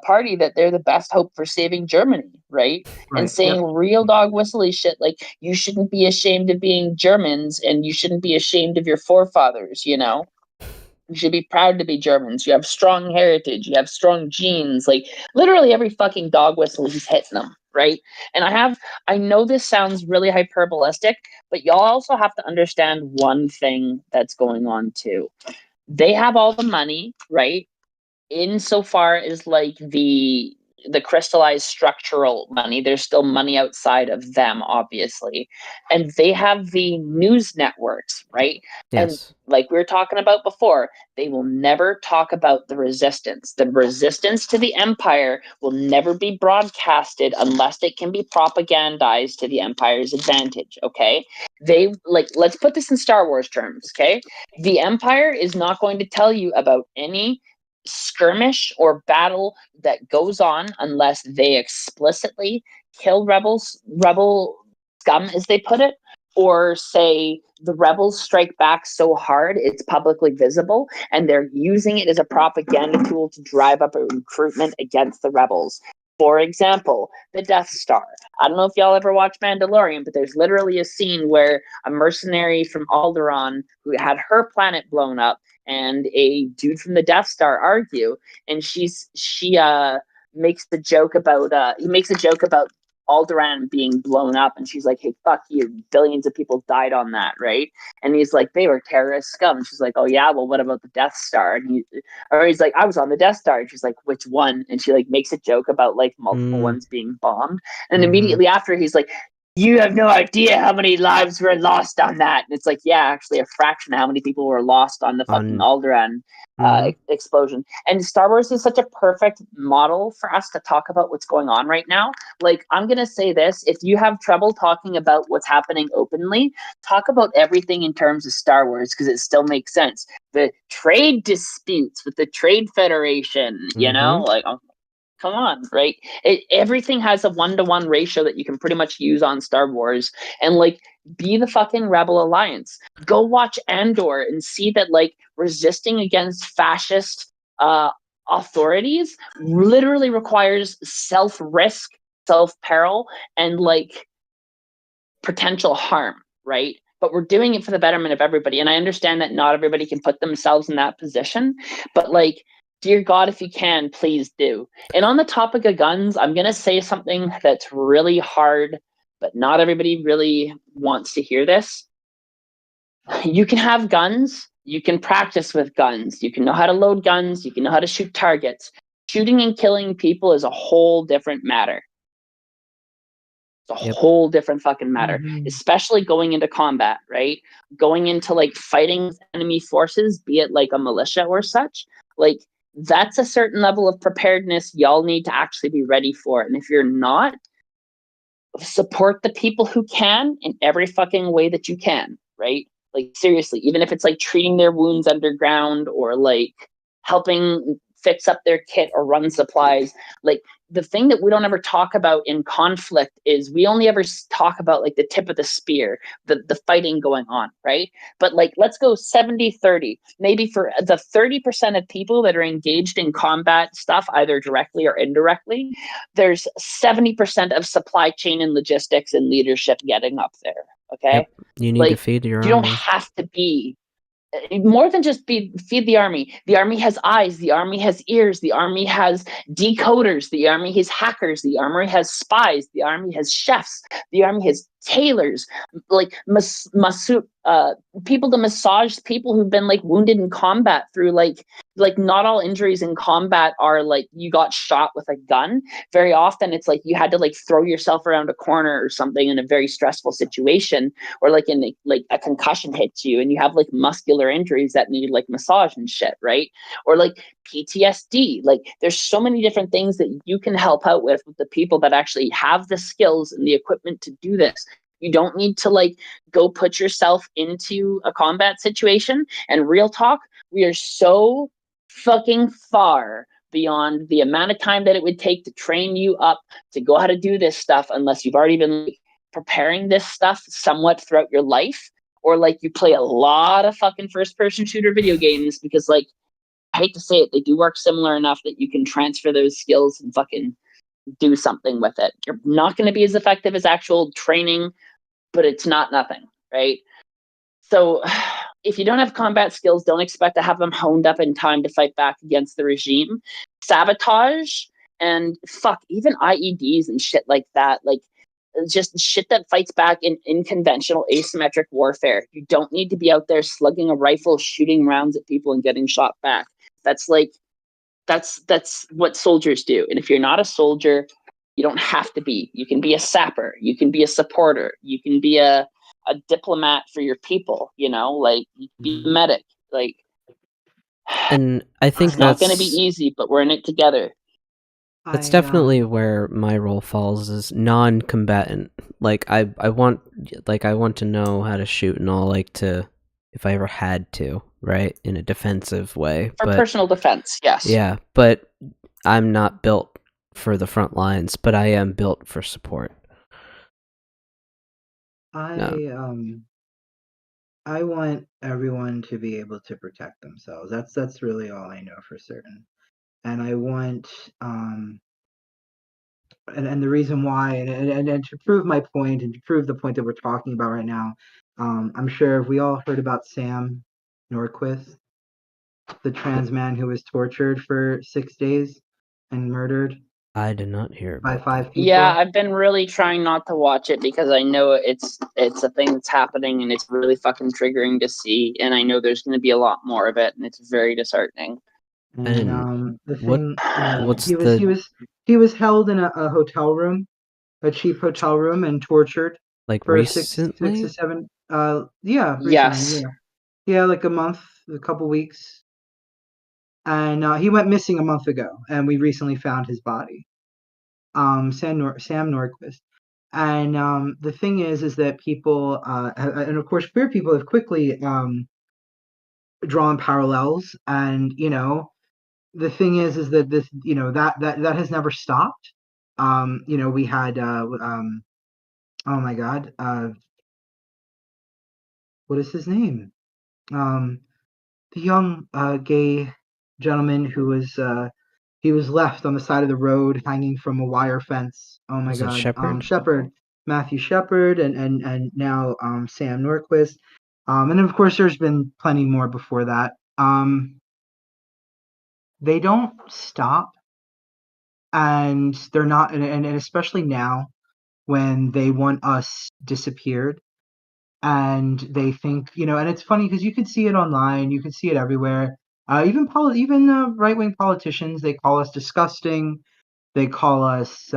party that they're the best hope for saving Germany, right? And saying real dog whistly shit like you shouldn't be ashamed of being Germans and you shouldn't be ashamed of your forefathers, you know? You should be proud to be Germans. You have strong heritage. You have strong genes. Like literally every fucking dog whistle he's hitting them, right? And I know this sounds really hyperbolistic, but y'all also have to understand one thing that's going on too. They have all the money, right? Insofar as like the crystallized structural money, there's still money outside of them, obviously, and they have the news networks, right? And Yes. like we were talking about before, they will never talk about the resistance. The resistance to the empire will never be broadcasted unless it can be propagandized to the empire's advantage. Okay, they like, let's put this in Star Wars terms. Okay, the empire is not going to tell you about any skirmish or battle that goes on unless they explicitly kill rebel scum, as they put it, or say the rebels strike back so hard it's publicly visible and they're using it as a propaganda tool to drive up a recruitment against the rebels. For example, the Death Star. I don't know if y'all ever watched Mandalorian, but there's literally a scene where a mercenary from Alderaan who had her planet blown up and a dude from the Death Star argue, and she makes the joke about he makes a joke about Alderaan being blown up, and she's like, "Hey, fuck you! Billions of people died on that, right?" And he's like, "They were terrorist scum." And she's like, "Oh yeah, well, what about the Death Star?" And he's like, "I was on the Death Star." And she's like, "Which one?" And she like makes a joke about like multiple ones being bombed, and immediately after, he's like, "You have no idea how many lives were lost on that." And it's like, yeah, actually a fraction of how many people were lost on the fucking Alderaan explosion. And Star Wars is such a perfect model for us to talk about what's going on right now. Like, I'm going to say this, if you have trouble talking about what's happening openly, talk about everything in terms of Star Wars, because it still makes sense. The trade disputes with the Trade Federation, you know, like, come on, right? Everything has a 1-to-1 ratio that you can pretty much use on Star Wars, and like, be the fucking Rebel Alliance. Go watch Andor and see that like resisting against fascist authorities literally requires self-risk, self-peril, and like potential harm, right? But we're doing it for the betterment of everybody. And I understand that not everybody can put themselves in that position, but like, dear God, if you can, please do. And on the topic of guns, I'm going to say something that's really hard, but not everybody really wants to hear this. You can have guns. You can practice with guns. You can know how to load guns. You can know how to shoot targets. Shooting and killing people is a whole different matter. It's a whole different fucking matter, especially going into combat, right? Going into like fighting enemy forces, be it like a militia or such, like that's a certain level of preparedness y'all need to actually be ready for. And if you're not, support the people who can in every fucking way that you can, right? Like seriously, even if it's like treating their wounds underground or like helping fix up their kit or run supplies. Like the thing that we don't ever talk about in conflict is we only ever talk about like the tip of the spear, the fighting going on, right? But like, let's go 70-30. Maybe for the 30% of people that are engaged in combat stuff, either directly or indirectly, there's 70% of supply chain and logistics and leadership getting up there. Okay. Yep. You need like, to feed your you don't army. have to be more than just feed the army. The army has eyes, the army has ears, the army has decoders, the army has hackers, the army has spies, the army has chefs, the army has tailors, like people to massage people who've been like wounded in combat through like not all injuries in combat are like you got shot with a gun. Very often it's like you had to like throw yourself around a corner or something in a very stressful situation, or like in like a concussion hits you and you have like muscular injuries that need like massage and shit, right? Or like PTSD. Like there's so many different things that you can help out with the people that actually have the skills and the equipment to do this. You don't need to like go put yourself into a combat situation. And real talk, we are so fucking far beyond the amount of time that it would take to train you up to go how to do this stuff, unless you've already been preparing this stuff somewhat throughout your life, or like you play a lot of fucking first-person shooter video games, because like, I hate to say it, they do work similar enough that you can transfer those skills and fucking do something with it. You're not going to be as effective as actual training, but it's not nothing, right? So if you don't have combat skills, don't expect to have them honed up in time to fight back against the regime. Sabotage and even IEDs and shit like that, like just shit that fights back in conventional asymmetric warfare. You don't need to be out there slugging a rifle, shooting rounds at people and getting shot back. That's what soldiers do. And if you're not a soldier, you don't have to be. You can be a sapper. You can be a supporter. You can be a diplomat for your people, like you can be a medic. Like, and I think it's not going to be easy, but we're in it together. That's definitely where my role falls, is non-combatant. Like I want to know how to shoot and all, like to, if I ever had to, right, in a defensive way. For personal defense, yes. Yeah, but I'm not built for the front lines, but I am built for support. I want everyone to be able to protect themselves. That's really all I know for certain. And I want and the reason why, and to prove my point, and to prove the point that we're talking about right now, I'm sure we all heard about Sam Norquist, the trans man who was tortured for 6 days and murdered. I did not hear by about 5 that. people. Yeah, I've been really trying not to watch it because I know it's a thing that's happening and it's really fucking triggering to see, and I know there's going to be a lot more of it, and it's very disheartening. And the thing, he was held in a hotel room, a cheap hotel room, and tortured like for recently? 6 to 7. Yeah, recently, yes, yeah, like a couple weeks. And he went missing a month ago, and we recently found his body. Sam Norquist. And the thing is that people, and of course queer people, have quickly drawn parallels. And the thing is that this, that has never stopped. We had, oh my God, what is his name? The young gay gentleman who was he was left on the side of the road hanging from a wire fence. Oh my God, Shepard, Matthew Shepard, and now Sam Norquist, and of course there's been plenty more before that. They don't stop, and they're not, and especially now when they want us disappeared. And they think, and it's funny because you can see it online, you can see it everywhere. Even right-wing politicians, they call us disgusting. They call us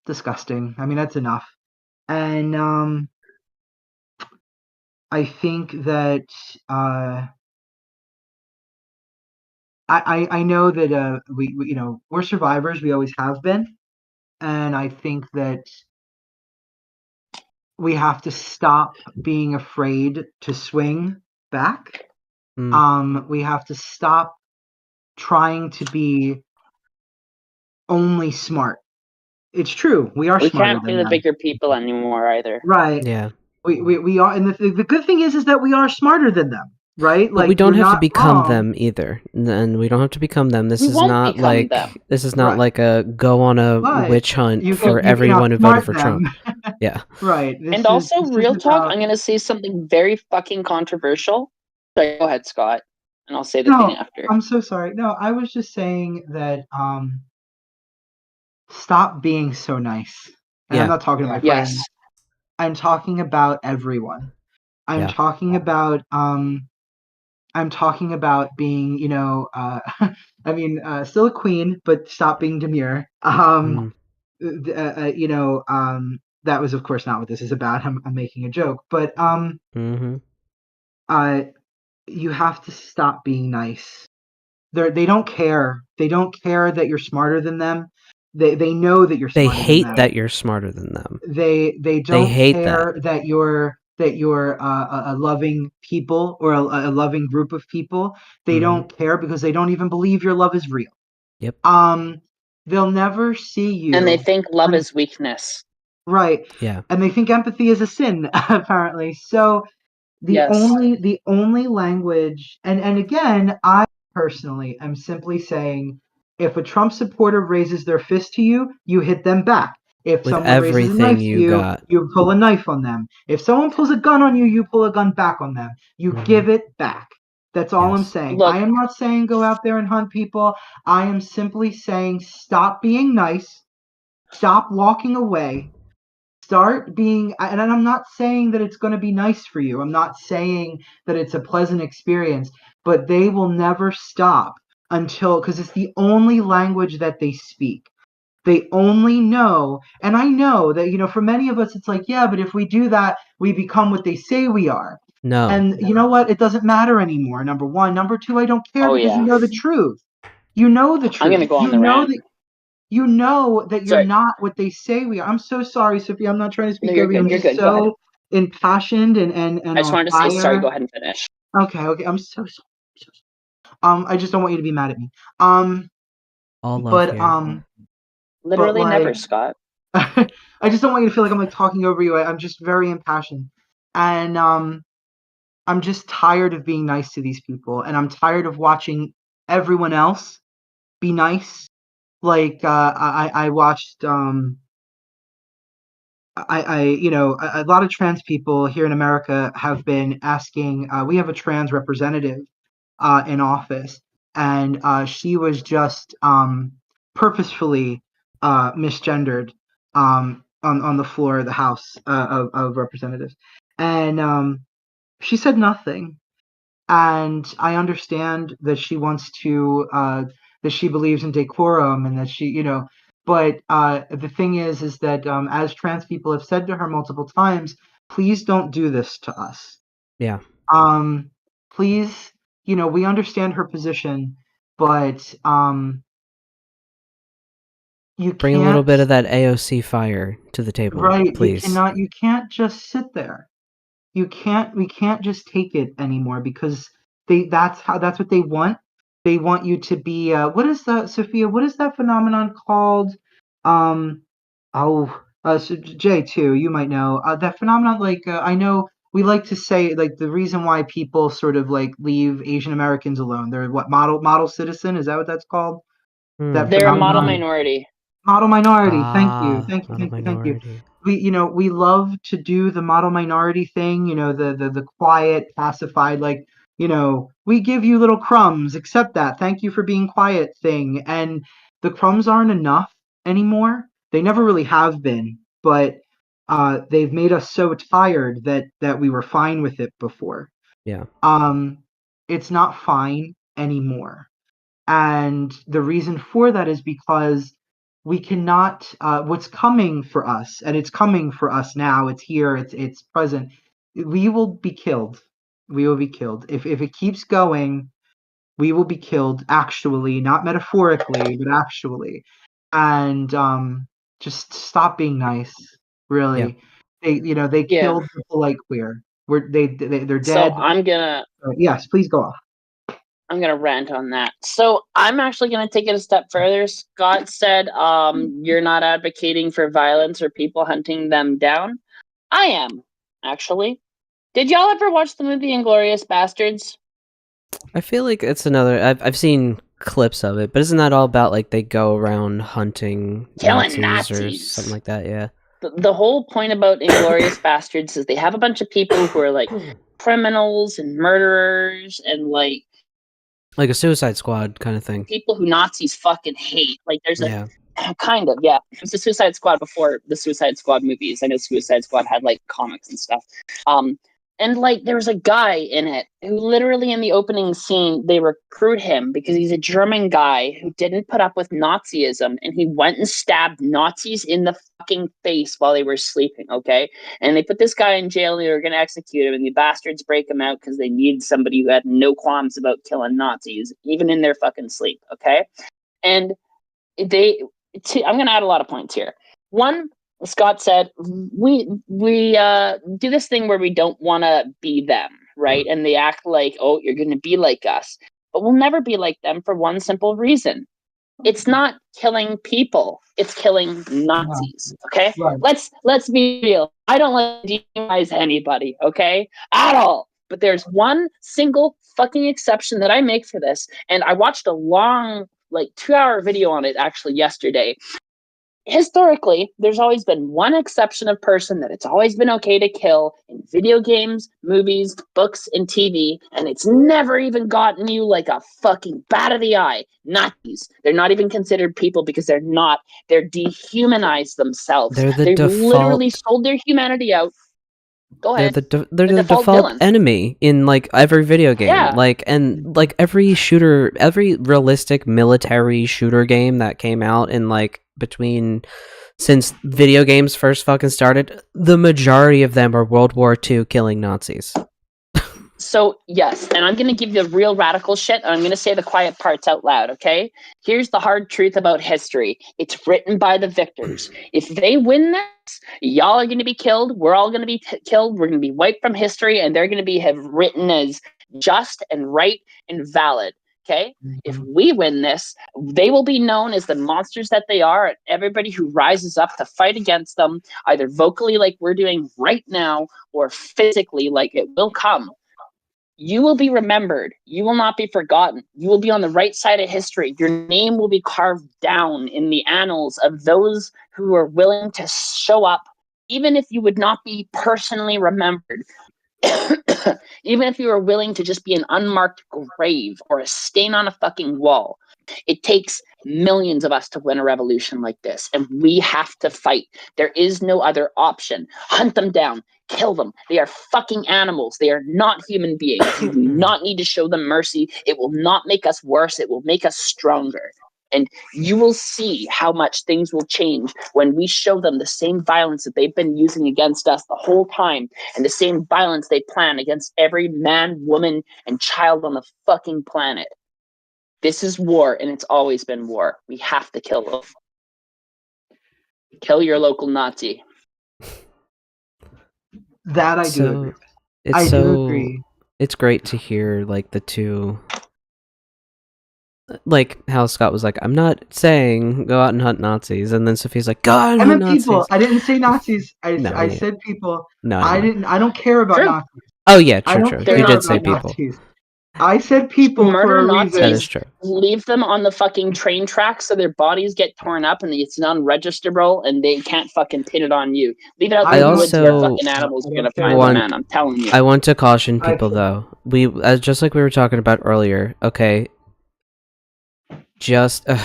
disgusting. I mean, that's enough. And I think that I know that we we're survivors. We always have been, and I think that we have to stop being afraid to swing back. We have to stop trying to be only smart. It's true. We are. We smarter can't than be the them. bigger people anymore either. Right. Yeah. We are, and the good thing is that we are smarter than them, right? But like we don't have to become wrong. them either, and we don't have to become them. This We is won't not become like them. this is not Right. like a go on a But witch hunt you for can everyone who voted for outsmart Trump. Yeah. Right. And also, real talk, I'm going to say something very fucking controversial. So go ahead, Scott, and I'll say the thing after. I'm so sorry. No, I was just saying that stop being so nice. And I'm not talking to my friends. Yes. I'm talking about everyone. I'm talking about being, I mean, still a queen, but stop being demure. That was of course not what this is about. I'm making a joke, but you have to stop being nice. They don't care. They don't care that you're smarter than them. They know that you're smarter They hate than them. that you're smarter than them. They don't hate care that you're that you're a loving people or a loving group of people. They don't care because they don't even believe your love is real. Yep. They'll never see you. And they think love is weakness. Right. Yeah. And they think empathy is a sin, apparently. So the only language, and again, I personally am simply saying, if a Trump supporter raises their fist to you, you hit them back. If With someone raises a everything knife to you got. you pull a knife on them. If someone pulls a gun on you, you pull a gun back on them. You give it back. That's all I'm saying. Look, I am not saying go out there and hunt people. I am simply saying stop being nice. Stop walking away. Start being, and I'm not saying that it's going to be nice for you. I'm not saying that it's a pleasant experience, but they will never stop until, because it's the only language that they speak. They only know, and I know that, for many of us, it's like, yeah, but if we do that, we become what they say we are. No. And you know what? It doesn't matter anymore, number one. Number two, I don't care because yeah. you know the truth. You know the truth. I'm gonna go on the rant. You know that you're Sorry. not what they say we are. I'm so sorry, Sophia. I'm not trying to speak No, over you. I'm you're just good. Go ahead. so impassioned and I just on wanted to fire. say sorry. Go ahead and finish. Okay. I'm so sorry. I just don't want you to be mad at me. All love but here. Literally but never, Scott. I just don't want you to feel like I'm like talking over you. I'm just very impassioned, and I'm just tired of being nice to these people, and I'm tired of watching everyone else be nice. Like I watched a lot of trans people here in America have been asking. We have a trans representative in office, and she was just purposefully misgendered on the floor of the House of Representatives, and she said nothing. And I understand that she wants to that she believes in decorum and that but the thing is that as trans people have said to her multiple times, please don't do this to us. Yeah. Please, we understand her position, but you Bring a little can't. bit of that AOC fire to the table, Right, please. you can't just sit there. We can't just take it anymore because that's what they want. They want you to be what is that, Sophia? What is that phenomenon called? So Jay too, you might know. That phenomenon, like I know we like to say, like, the reason why people sort of like leave Asian Americans alone. They're what, model citizen, is that what that's called? That They're a model phenomenon. minority. Model minority. Thank you. Model Thank you. minority. We love to do the model minority thing, the quiet, pacified, like, we give you little crumbs, accept that. Thank you for being quiet thing. And the crumbs aren't enough anymore. They never really have been, but they've made us so tired that we were fine with it before. Yeah. It's not fine anymore. And the reason for that is because we cannot, what's coming for us, and it's coming for us now, it's here, it's present, we will be killed. We will be killed. If it keeps going, we will be killed, actually, not metaphorically, but actually. And just stop being nice, really. They killed the polite queer. They're So dead. Yes, please go off. I'm gonna rant on that. So I'm actually gonna take it a step further. Scott said, you're not advocating for violence or people hunting them down. I am, actually. Did y'all ever watch the movie Inglourious Bastards? I feel like it's another. I've seen clips of it, but isn't that all about like they go around hunting Killing Nazis or Nazis. something like that? Yeah. The whole point about Inglourious Bastards is they have a bunch of people who are like criminals and murderers and like a Suicide Squad kind of thing. people who Nazis fucking hate. Like there's Yeah. kind of, yeah. It was the Suicide Squad before the Suicide Squad movies. I know Suicide Squad had like comics and stuff. And like there was a guy in it who literally in the opening scene they recruit him because he's a German guy who didn't put up with Nazism and he went and stabbed Nazis in the fucking face while they were sleeping, okay? And they put this guy in jail and they were gonna execute him and the bastards break him out because they needed somebody who had no qualms about killing Nazis, even in their fucking sleep, okay? And I'm gonna add a lot of points here. One, Scott said, we do this thing where we don't want to be them, right? And they act like, oh, you're going to be like us. But we'll never be like them for one simple reason. It's not killing people, it's killing Nazis, okay? Right. Let's be real. I don't like to demonize anybody, okay? At all. But there's one single fucking exception that I make for this, and I watched a long, like 2-hour video on it actually yesterday. Historically, there's always been one exception of person that it's always been okay to kill in video games, movies, books, and TV, and it's never even gotten you like a fucking bat of the eye. Nazis. They're not even considered people because they're not. They're dehumanized themselves. They're the They've literally default. sold their humanity out. Go They're ahead. they're the default villain. enemy in like every video game. Yeah. Like and like every shooter, every realistic military shooter game that came out in like between since video games first fucking started, the majority of them are World War II killing Nazis. So, yes, and I'm going to give you real radical shit, and I'm going to say the quiet parts out loud, okay? Here's the hard truth about history. It's written by the victors. If they win this, y'all are going to be killed, we're all going to be killed, we're going to be wiped from history, and they're going to be written as just and right and valid, okay? Mm-hmm. If we win this, they will be known as the monsters that they are, and everybody who rises up to fight against them, either vocally like we're doing right now, or physically like it will come. You will be remembered. You will not be forgotten. You will be on the right side of history. Your name will be carved down in the annals of those who are willing to show up, even if you would not be personally remembered. Even if you are willing to just be an unmarked grave or a stain on a fucking wall. It takes millions of us to win a revolution like this, and we have to fight. There is no other option. Hunt them down. Kill them. They are fucking animals. They are not human beings. You do not need to show them mercy. It will not make us worse. It will make us stronger. And you will see how much things will change when we show them the same violence that they've been using against us the whole time, and the same violence they plan against every man, woman, and child on the fucking planet. This is war, and it's always been war. We have to kill them. Kill your local Nazi. That I do agree. It's do agree. It's great to hear like the two, like how Scott was like, I'm not saying go out and hunt Nazis, and then Sophie's like, go out and hunt Nazis. People. I didn't say Nazis. I said people. No, I didn't. I don't care about Nazis. Oh yeah, true. You did say people. Nazis. I said people murder for a Nazis. reason. That is true. Leave them on the fucking train tracks so their bodies get torn up and it's unregisterable and they can't fucking pin it on you. Leave it out in the woods where fucking animals are gonna find the man. I'm telling you. I want to caution people though. We just like we were talking about earlier. Okay, just I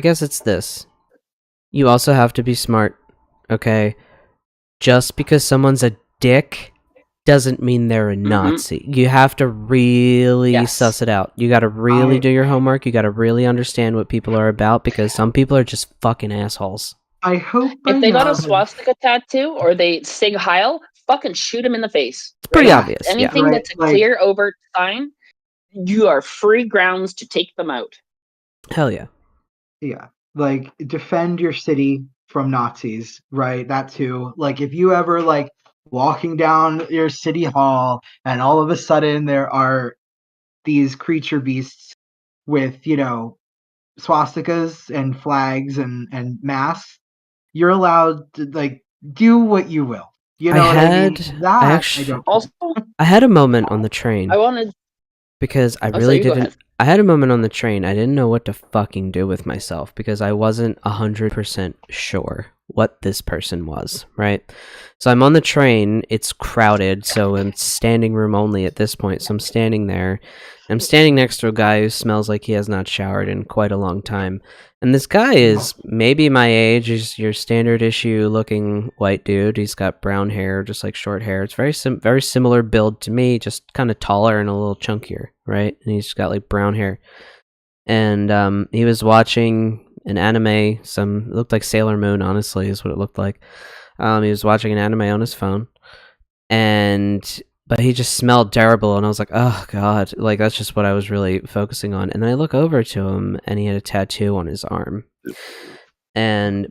guess it's this. You also have to be smart. Okay, just because someone's a dick doesn't mean they're a Nazi. You have to really suss it out. You gotta really do your homework. You gotta really understand what people are about, because some people are just fucking assholes. I hope if they got a swastika tattoo or they Sig Heil, fucking shoot them in the face. It's pretty obvious. Anything that's a clear, overt sign, you are free grounds to take them out. Hell yeah. Yeah. Like, defend your city from Nazis, right? That too. Like, if you ever, like, walking down your city hall and all of a sudden there are these creature beasts with, you know, swastikas and flags and masks, you're allowed to, like, do what you will. You know what I mean? I had a moment on the train. Because I really didn't. I had a moment on the train. I didn't know what to fucking do with myself because I wasn't 100% sure what this person was, right? So I'm on the train. It's crowded, so it's standing room only at this point. So I'm standing there. I'm standing next to a guy who smells like he has not showered in quite a long time. And this guy is maybe my age. He's your standard issue looking white dude. He's got brown hair, just like short hair. It's very similar build to me, just kind of taller and a little chunkier, right? And he's got like brown hair. And he was watching an anime. It looked like Sailor Moon, honestly, is what it looked like. He was watching an anime on his phone. But he just smelled terrible, and I was like, oh, God. Like, that's just what I was really focusing on. And then I look over to him, and he had a tattoo on his arm.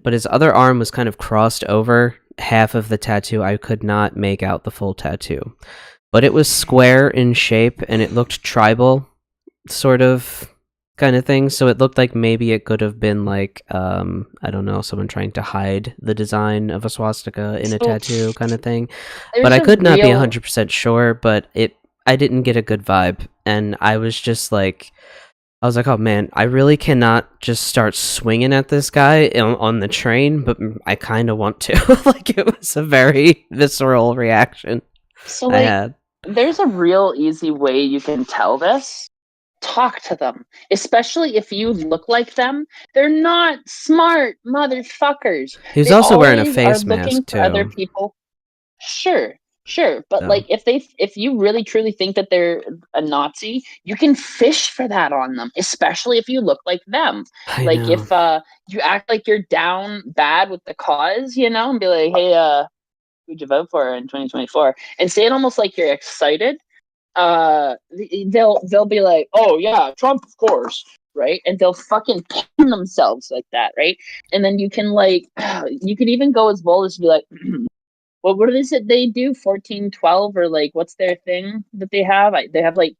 but his other arm was kind of crossed over half of the tattoo. I could not make out the full tattoo, but it was square in shape and it looked tribal, sort of kind of thing. So it looked like maybe it could have been like I don't know, someone trying to hide the design of a swastika in a tattoo kind of thing. But I could not be 100% sure. But I didn't get a good vibe, and I was just like, I was like, oh man, I really cannot just start swinging at this guy on the train, but I kind of want to. Like, it was a very visceral reaction So, I had. there's a real easy way you can tell this. Talk to them, especially if you look like them. They're not smart motherfuckers. He was They also wearing a always are face looking mask for other too. people. Sure, but So. if you really truly think that they're a Nazi, you can fish for that on them, especially if you look like them. I Like, know. if you act like you're down bad with the cause, and be like, hey, who'd you vote for in 2024, and say it almost like you're excited. They'll be like, oh yeah, Trump, of course, right? And they'll fucking pin themselves like that, right? And then you can you could even go as bold as to be like, well, what is it they do? 1412, or like, what's their thing that they have? They have like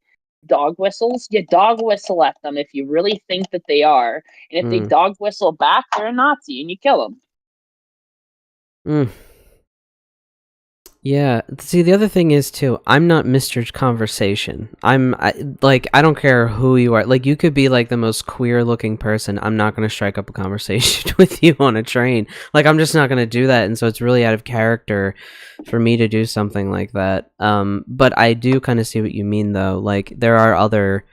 dog whistles. You dog whistle at them if you really think that they are, and if they dog whistle back, they're a Nazi, and you kill them. Yeah. See, the other thing is too, I'm not Mr. Conversation. I don't care who you are. Like, you could be like the most queer looking person. I'm not going to strike up a conversation with you on a train. Like, I'm just not going to do that. And so it's really out of character for me to do something like that. But I do kind of see what you mean though. Like, there are other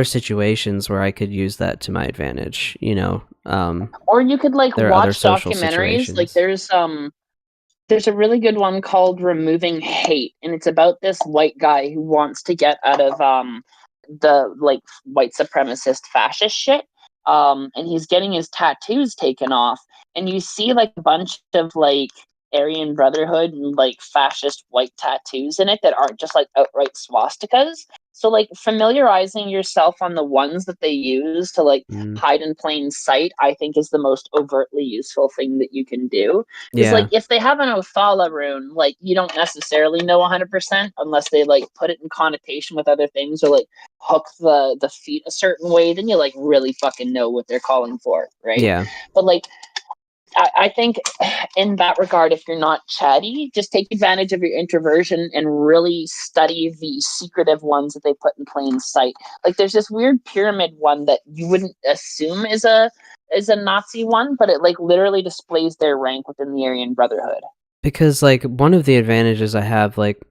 situations where I could use that to my advantage, Or you could there are other watch social documentaries. Like, situations. there's a really good one called Removing Hate, and it's about this white guy who wants to get out of the white supremacist fascist shit. And he's getting his tattoos taken off, and you see like a bunch of like Aryan Brotherhood and like fascist white tattoos in it that aren't just like outright swastikas. So like familiarizing yourself on the ones that they use to like hide in plain sight, I think is the most overtly useful thing that you can do. Because like if they have an Othala rune, like you don't necessarily know 100% unless they like put it in connotation with other things, or like hook the feet a certain way, then you like really fucking know what they're calling for, right? Yeah. But like I think in that regard, if you're not chatty, just take advantage of your introversion and really study the secretive ones that they put in plain sight. Like there's this weird pyramid one that you wouldn't assume is a Nazi one, but it like literally displays their rank within the Aryan Brotherhood. Because like one of the advantages I have, like,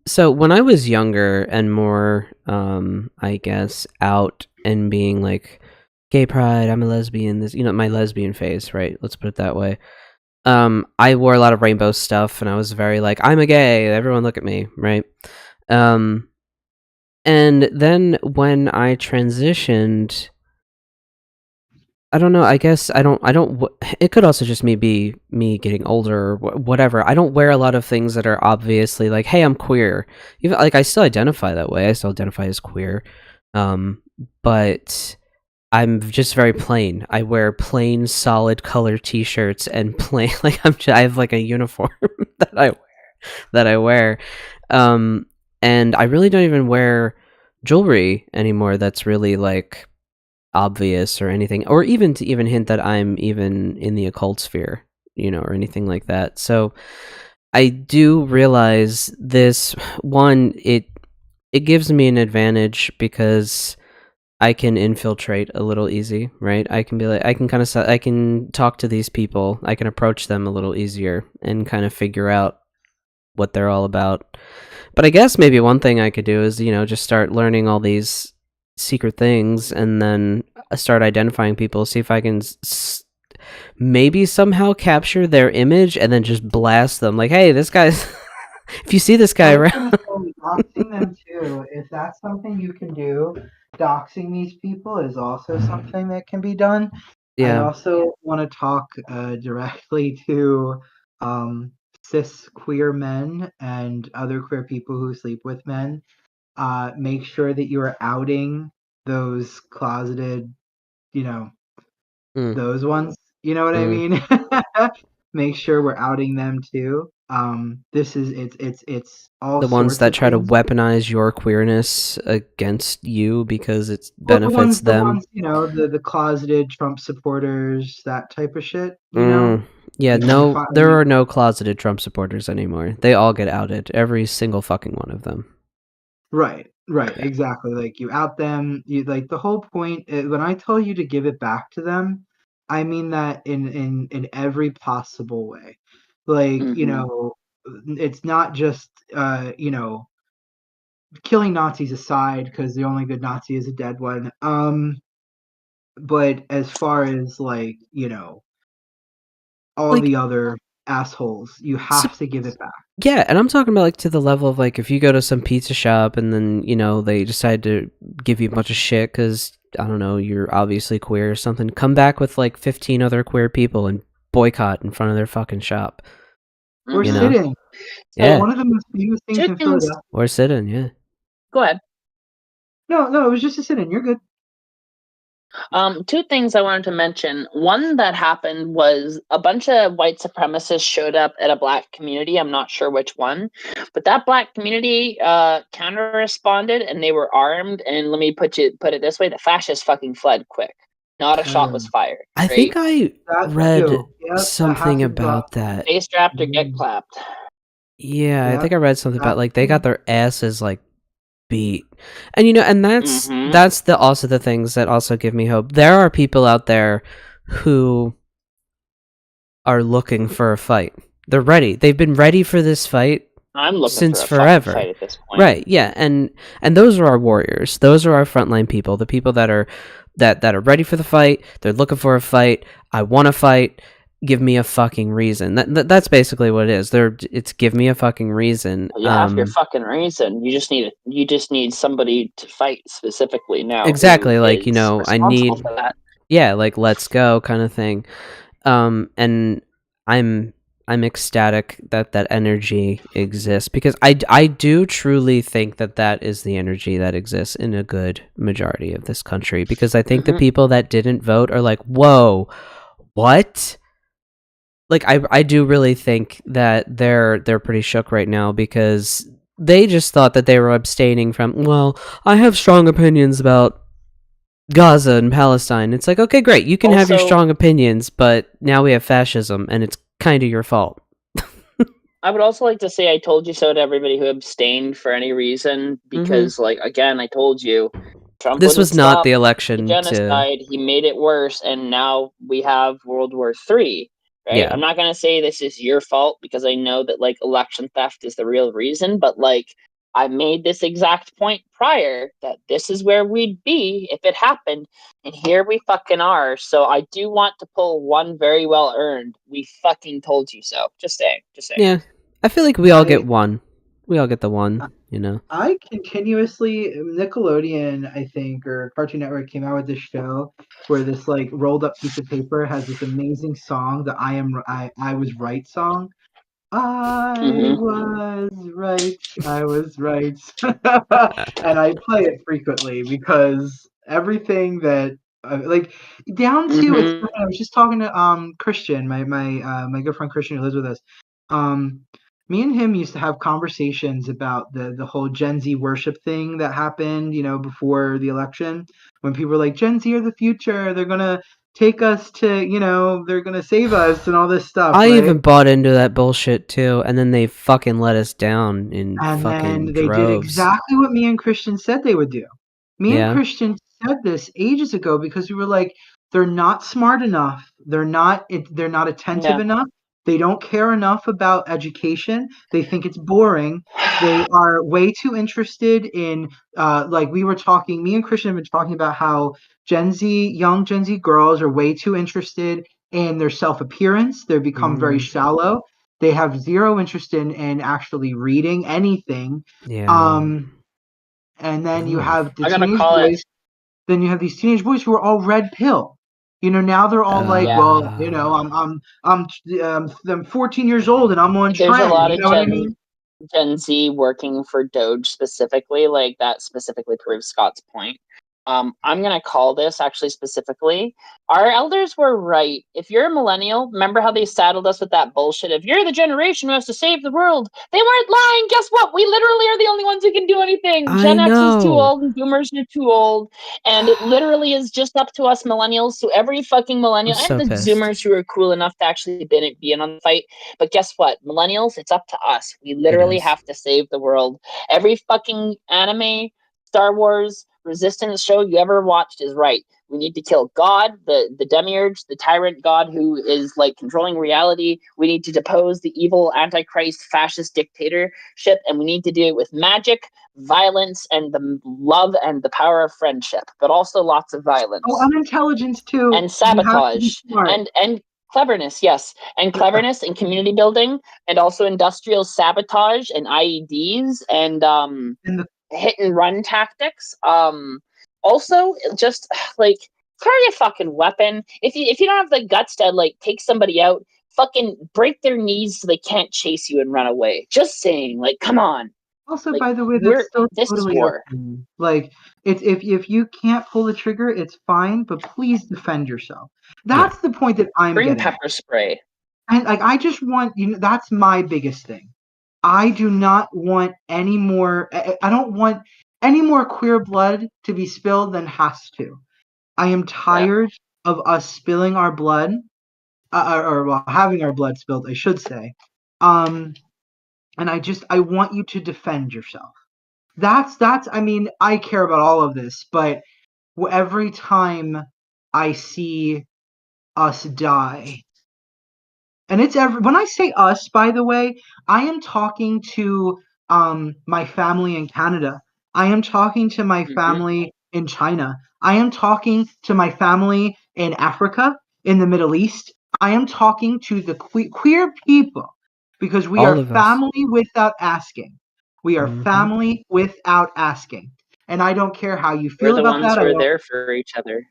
so when I was younger and more I guess out and being like gay pride, I'm a lesbian, this, my lesbian phase, right? Let's put it that way. I wore a lot of rainbow stuff and I was very like, I'm a gay, everyone look at me, right? And then when I transitioned, I don't know, I guess I don't it could also just be me getting older or whatever. I don't wear a lot of things that are obviously like, hey, I'm queer. Even like I still identify that way. I still identify as queer. But I'm just very plain. I wear plain solid color t-shirts and plain like I have like a uniform that I wear. And I really don't even wear jewelry anymore that's really like obvious or anything, or even to even hint that I'm even in the occult sphere, or anything like that. So I do realize this one, it gives me an advantage because I can infiltrate a little easy, right? I can be like, I can talk to these people, I can approach them a little easier and kind of figure out what they're all about. But I guess maybe one thing I could do is, just start learning all these secret things and then start identifying people, see if I can maybe somehow capture their image and then just blast them like, hey, this guy's if you see this guy around. Doxing them too, if that's something you can do, doxing these people is also something that can be done. I also want to talk directly to cis queer men and other queer people who sleep with men. Make sure that you are outing those closeted, those ones. You know what I mean? Make sure we're outing them too. This is it's all The ones sorts that of try to things. weaponize your queerness against you because it Well, benefits the them. ones, the closeted Trump supporters, that type of shit. You know, Yeah, like you no, find there are no closeted Trump supporters anymore. They all get outed, every single fucking one of them. right, Yeah. exactly. Like you out them. You like the whole point. When I tell you to give it back to them, I mean that in every possible way. Like it's not just killing Nazis aside, because the only good Nazi is a dead one. But as far as like all Like, the other assholes, you have to give it back. yeah, and I'm talking about like to the level of like if you go to some pizza shop and then they decide to give you a bunch of shit because I don't know, you're obviously queer or something. Come back with like 15 other queer people and boycott in front of their fucking shop. Or You know? sitting. Yeah. One of the most famous things Two in things. Philadelphia. Or sit in, yeah. Go ahead. No, it was just a sit-in. You're good. Two things I wanted to mention. One that happened was a bunch of white supremacists showed up at a black community. I'm not sure which one, but that black community counter responded and they were armed. And let me put it this way: the fascists fucking fled quick. Not a shot was fired. I Right? think I That read too. Yep, that something happens a lot. about that. Stay strapped or get clapped. Yeah, I Yep, think I read something about that like they got too. their asses like beat. And and that's also the things that also give me hope. There are people out there who are looking for a fight. They're ready. They've been ready for this fight I'm looking since for a fucking forever. fight at this point. Right, yeah. And those are our warriors. Those are our frontline people, the people that are ready for the fight. They're looking for a fight. I want to fight. Give me a fucking reason. That's basically what it is. It's give me a fucking reason. You have your fucking reason. You just need somebody to fight specifically now. Exactly, who like, is I responsible need for that. yeah, like let's go kind of thing. And I'm ecstatic that energy exists because I do truly think that is the energy that exists in a good majority of this country, because I think the people that didn't vote are like, whoa, what? Like I do really think that they're pretty shook right now because they just thought that they were abstaining from, well, I have strong opinions about Gaza and Palestine. It's like, okay, great, you can have your strong opinions, but now we have fascism and it's kind of your fault. I would also like to say I told you so to everybody who abstained for any reason, because like again, I told you Trump This was wouldn't not stop the the election to genocide. He made it worse, and now we have World War III. Right? Yeah. I'm not gonna say this is your fault because I know that like election theft is the real reason, but like I made this exact point prior that this is where we'd be if it happened, and here we fucking are. So I do want to pull one very well earned. We fucking told you so. Just saying. Yeah. I feel like we all get one. We all get the one, I continuously Nickelodeon, I think, or Cartoon Network came out with this show where this like rolled up piece of paper has this amazing song, the I was right song. I was right. I was right. And I play it frequently because everything that like down to it's funny, I was just talking to Christian, my good friend Christian who lives with us. Me and him used to have conversations about the whole Gen Z worship thing that happened, before the election, when people were like, Gen Z are the future, they're gonna take us to, they're gonna save us and all this stuff. I right? even bought into that bullshit too, and then they fucking let us down in And fucking then they did droves. exactly what me and Christian said they would do. Me and Yeah. Christian said this ages ago because we were like, they're not smart enough. They're not attentive enough. They don't care enough about education. They think it's boring. They are way too interested in like we were talking, me and Christian have been talking about how young Gen Z girls are way too interested in their self-appearance. They've become very shallow. They have zero interest in actually reading anything. Yeah. And then you have the I gotta teenage call it. boys. Then you have these teenage boys who are all red pill. Now they're all like, well, I'm 14 years old and I'm on There's trend. a lot You of know what I mean? Gen Z working for Doge specifically, like that specifically proves Scott's point. I'm gonna call this actually specifically. Our elders were right. If you're a millennial, remember how they saddled us with that bullshit? If you're the generation who has to save the world, they weren't lying. Guess what? We literally are the only ones who can do anything. I Gen X is too know. old and boomers are too old. And it literally is just up to us millennials. So every fucking millennial I'm and so the pissed. zoomers who are cool enough to actually be in on the fight. But guess what? Millennials, it's up to us. We literally is. have to save the world. Every fucking anime, Star Wars, Resistance show you ever watched is right. We need to kill God, the demiurge, the tyrant God who is like controlling reality. We need to depose the evil antichrist fascist dictatorship, and we need to do it with magic, violence, and the love and the power of friendship, but also lots of violence. Oh, unintelligence too. And sabotage and cleverness, yes, and cleverness and community building, and also industrial sabotage and IEDs and hit and run tactics. Also, just like carry a fucking weapon. If you don't have the guts to like take somebody out, fucking break their knees so they can't chase you and run away. Just saying, like, come on. Also, like, by the way, that's still this totally is war. okay. Like, it's if you can't pull the trigger, it's fine, but please defend yourself. That's the point that I'm Bring getting. pepper spray. And like, I just want that's my biggest thing. I do not want any more. I don't want any more queer blood to be spilled than has to. I am tired of us spilling our blood, or well, having our blood spilled, I should say. And I want you to defend yourself. That's. I mean, I care about all of this, but every time I see us die, and it's when I say us, by the way, I am talking to my family in Canada. I am talking to my family in China. I am talking to my family in Africa, in the Middle East. I am talking to the queer people because we All are of us. family without asking. We are family without asking. And I don't care how you feel about that. We're there for each other.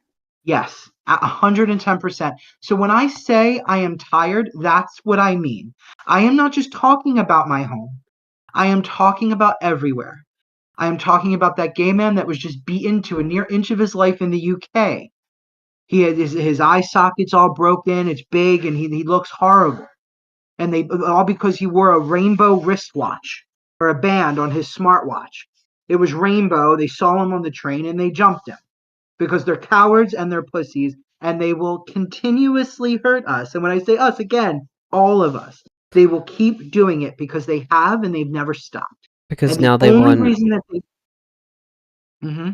Yes, 110%. So when I say I am tired, that's what I mean. I am not just talking about my home. I am talking about everywhere. I am talking about that gay man that was just beaten to a near inch of his life in the UK. He had his eye sockets all broken. It's big, and he looks horrible. And they all because he wore a rainbow wristwatch or a band on his smartwatch. It was rainbow. They saw him on the train and they jumped him because they're cowards and they're pussies, and they will continuously hurt us. And when I say us, again, all of us, they will keep doing it because they have and they've never stopped. Because and now the they only want. reason that they. Mm-hmm.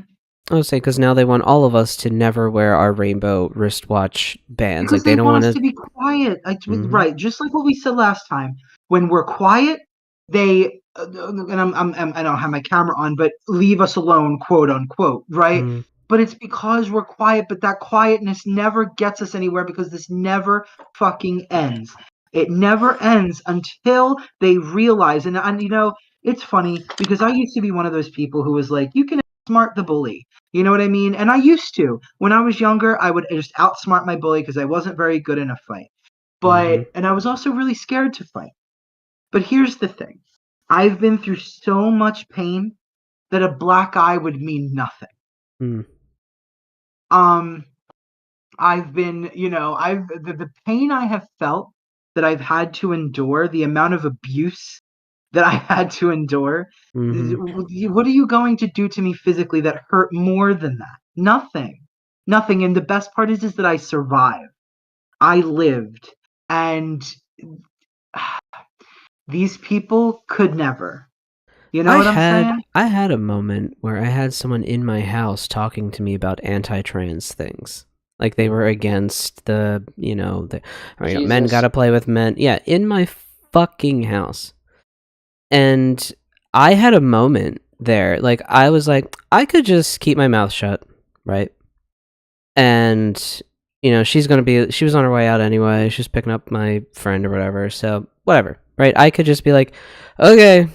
I would say because now they want all of us to never wear our rainbow wristwatch bands. Because Like they don't want want us to be quiet, Mhm. right? Just like what we said last time. When we're quiet, they and I don't have my camera on, but leave us alone, quote unquote, right? Mm. But it's because we're quiet, but that quietness never gets us anywhere because this never fucking ends. It never ends until they realize, and you know, it's funny because I used to be one of those people who was like, you can outsmart the bully. You know what I mean? And I used to. When I was younger, I would just outsmart my bully because I wasn't very good in a fight. But and I was also really scared to fight. But here's the thing. I've been through so much pain that a black eye would mean nothing. Mm. I've been, the pain I have felt that I've had to endure, the amount of abuse that I had to endure. What are you going to do to me physically that hurt more than that? Nothing. Nothing. And the best part is that I survived. I lived. And these people could never. You know what I'm saying? I had a moment where I had someone in my house talking to me about anti-trans things. Like they were against the men gotta play with men. Yeah, in my fucking house. And I had a moment there. Like I was like, I could just keep my mouth shut, right? And she was on her way out anyway. She's picking up my friend or whatever. So whatever, right? I could just be like, okay,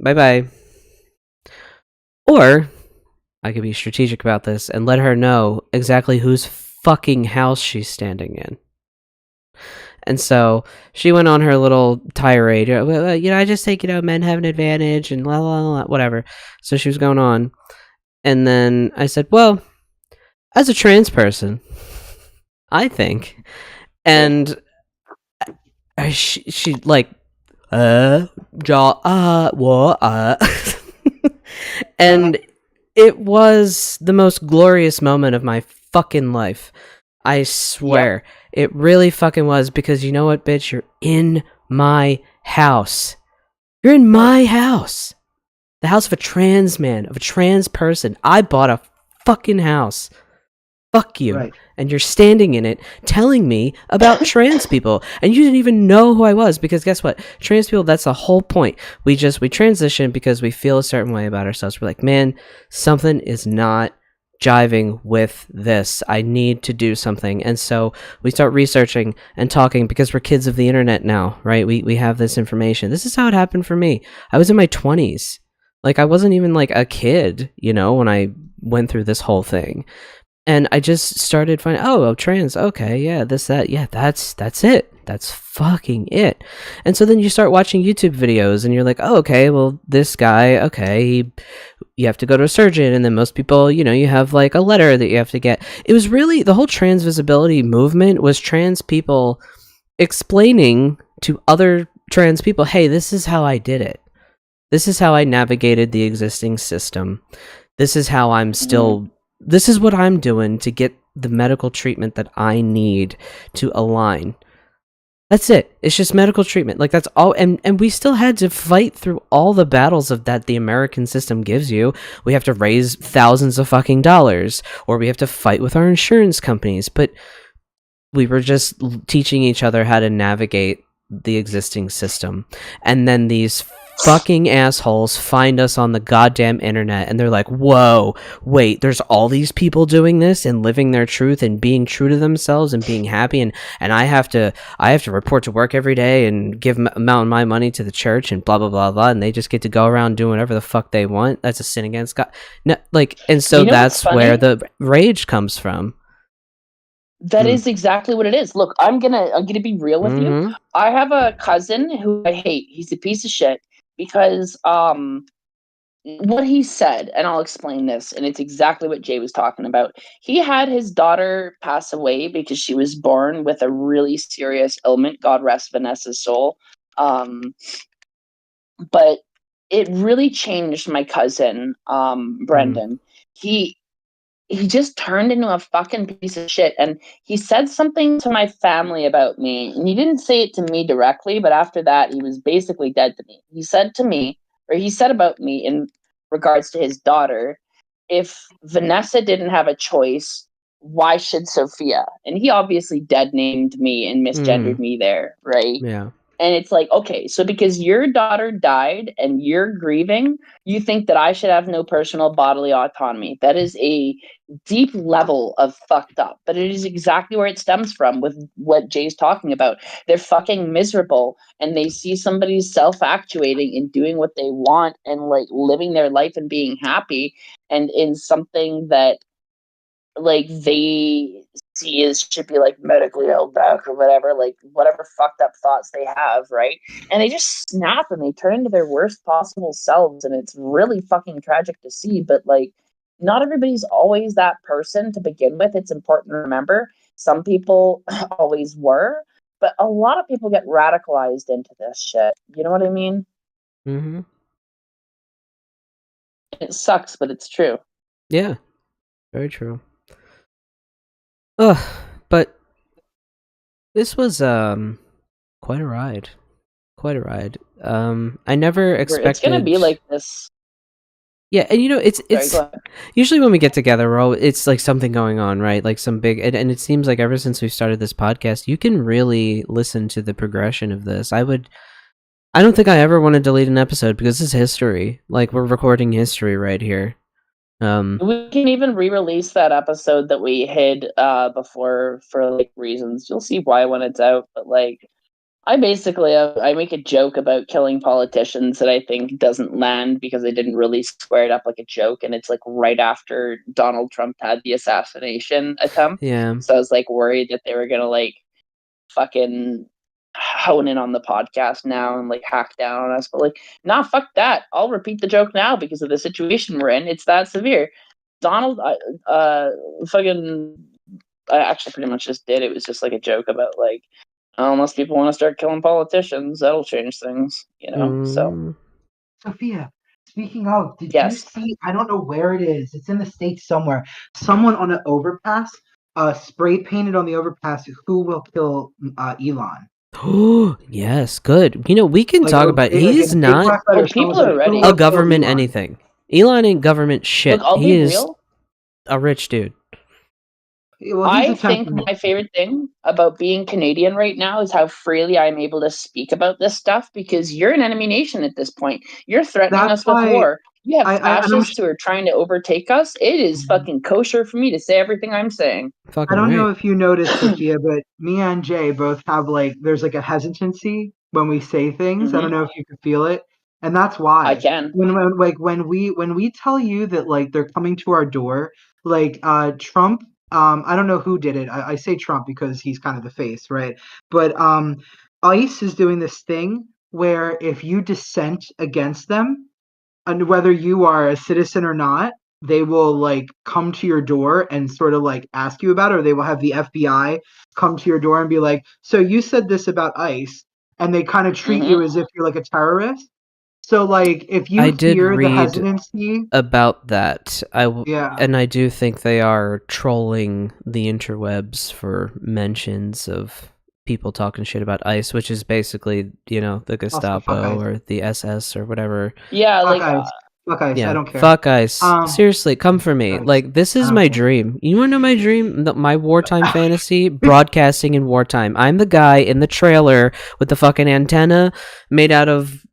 bye-bye. Or I could be strategic about this and let her know exactly whose fucking house she's standing in. And so she went on her little tirade. I just think, men have an advantage and blah, blah, blah, whatever. So she was going on. And then I said, well, as a trans person, I think, and she like what and it was the most glorious moment of my fucking life. I swear. It really fucking was, because you know what, bitch? You're in my house. You're in my house. The house of a trans man, of a trans person. I bought a fucking house. Fuck you. Right. And you're standing in it telling me about trans people. And you didn't even know who I was, because guess what? Trans people, that's the whole point. We transition because we feel a certain way about ourselves. We're like, man, something is not jiving with this. I need to do something. And so we start researching and talking, because we're kids of the internet now, right? We have this information. This is how it happened for me. I was in my 20s. Like, I wasn't even like a kid, when I went through this whole thing. And I just started finding, I'm trans. Okay, yeah, this, that, yeah, that's it. That's fucking it. And so then you start watching YouTube videos, and you're like, oh, okay, well, this guy, okay, you have to go to a surgeon, and then most people, you have like a letter that you have to get. It was really, the whole trans visibility movement was trans people explaining to other trans people, hey, this is how I did it. This is how I navigated the existing system. This is how I'm still... This is what I'm doing to get the medical treatment that I need to align. That's it. It's just medical treatment. Like, that's all. And we still had to fight through all the battles of that the American system gives you. We have to raise thousands of fucking dollars, or we have to fight with our insurance companies. But we were just teaching each other how to navigate the existing system. And then these fucking assholes find us on the goddamn internet, and they're like, whoa, wait, there's all these people doing this and living their truth and being true to themselves and being happy, and I have to report to work every day and give amount of my money to the church and blah blah blah blah, and they just get to go around doing whatever the fuck they want. That's a sin against God. No, and so that's where the rage comes from. That is exactly what it is. Look, I'm gonna be real with you. I have a cousin who I hate. He's a piece of shit, because what he said, and I'll explain this, and it's exactly what Jay was talking about. He had his daughter pass away because she was born with a really serious ailment. God rest Vanessa's soul. But it really changed my cousin, Brendan. He just turned into a fucking piece of shit. And he said something to my family about me. And he didn't say it to me directly, but after that, he was basically dead to me. He said about me in regards to his daughter, if Vanessa didn't have a choice, why should Sophia? And he obviously dead named me and misgendered me there, right? Yeah. And it's like, okay, so because your daughter died and you're grieving, you think that I should have no personal bodily autonomy. That is a deep level of fucked up. But it is exactly where it stems from with what Jay's talking about. They're fucking miserable, and they see somebody self-actuating and doing what they want and like living their life and being happy, and in something that like they see as should be like medically held back or whatever, like whatever fucked up thoughts they have, right? And they just snap and they turn into their worst possible selves, and it's really fucking tragic to see. But like, not everybody's always that person to begin with. It's important to remember some people always were, but a lot of people get radicalized into this shit. You know what I mean? It sucks, but it's true. Yeah, very true. Ugh, but this was quite a ride. I never expected it's gonna be like this. Yeah, and it's usually when we get together, it's like something going on, right? Like some big, and it seems like ever since we've started this podcast, you can really listen to the progression of this. I don't think I ever want to delete an episode, because this is history. Like, we're recording history right here. We can even re-release that episode that we hid before for like reasons. You'll see why when it's out. But like, I basically I make a joke about killing politicians that I think doesn't land because they didn't really square it up like a joke, and it's like right after Donald Trump had the assassination attempt. Yeah. So I was like worried that they were gonna like fucking hone in on the podcast now and like hack down on us, but like, nah, fuck that. I'll repeat the joke now because of the situation we're in. It's that severe. Donald, fucking, I actually pretty much just did. It was just like a joke about like, unless people want to start killing politicians, that'll change things, you know. So, Sophia, speaking of, did you yes. see? I don't know where it is. It's in the States somewhere. Someone on an overpass, spray painted on the overpass. Who will kill Elon? Oh, yes, good. We can Like talk a about. big, He like is in big not black letters. people someone's are like, "Who ready. will a kill government Elon?" anything. Elon ain't government shit. Look, I'll He be is real. a rich dude. Well, he's I think attempting. my favorite thing about being Canadian right now is how freely I'm able to speak about this stuff, because you're an enemy nation at this point. You're threatening That's us with why war. You have and fascists who are trying to overtake us. It is fucking kosher for me to say everything I'm saying. I Fucking don't know right. if you noticed, Sophia, but me and Jay both have there's like a hesitancy when we say things. I don't know if you can feel it, and that's I why can. when we tell you that like they're coming to our door, like Trump. I don't know who did it. I say Trump because he's kind of the face, right? But ICE is doing this thing where if you dissent against them, and whether you are a citizen or not, they will like come to your door and sort of like ask you about it, or they will have the FBI come to your door and be like, "So you said this about ICE," and they kind of treat you as if you're like a terrorist. So like if you I did hear the read hesitancy, about that. yeah, And I do think they are trolling the interwebs for mentions of people talking shit about ICE, which is basically, the also fuck Gestapo ICE, or the SS or whatever. Yeah, fuck like ICE, fuck ICE. I Yeah, don't care. fuck ICE. Seriously, come for me. Guys, Like, this I is don't my care. dream. You wanna know my dream? My wartime fantasy? Broadcasting in wartime. I'm the guy in the trailer with the fucking antenna made out of,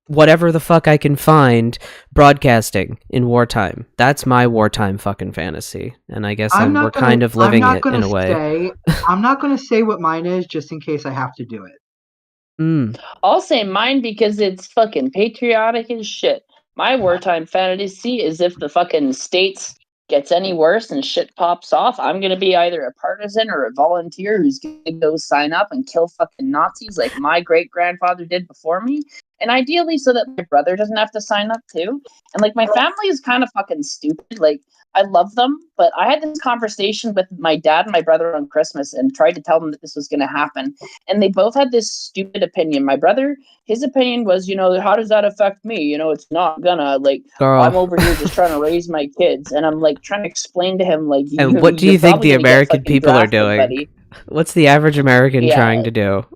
whatever the fuck I can find, broadcasting in wartime. That's my wartime fucking fantasy. And I guess we're kind of living it in a way. I'm not gonna say what mine is just in case I have to do it. I'll say mine because it's fucking patriotic as shit. My wartime fantasy is if the fucking states gets any worse and shit pops off, I'm gonna be either a partisan or a volunteer who's gonna go sign up and kill fucking Nazis like my great grandfather did before me. And ideally so that my brother doesn't have to sign up too. And like my family is kind of fucking stupid. Like I love them, but I had this conversation with my dad and my brother on Christmas and tried to tell them that this was gonna happen. And they both had this stupid opinion. My brother, his opinion was, how does that affect me? It's not gonna, like, I'm Girl. over here just trying to raise my kids. And I'm like trying to explain to him, like, And what do you're you think probably the gonna get American fucking people are drafted, doing? buddy. What's the average American Yeah. trying to do?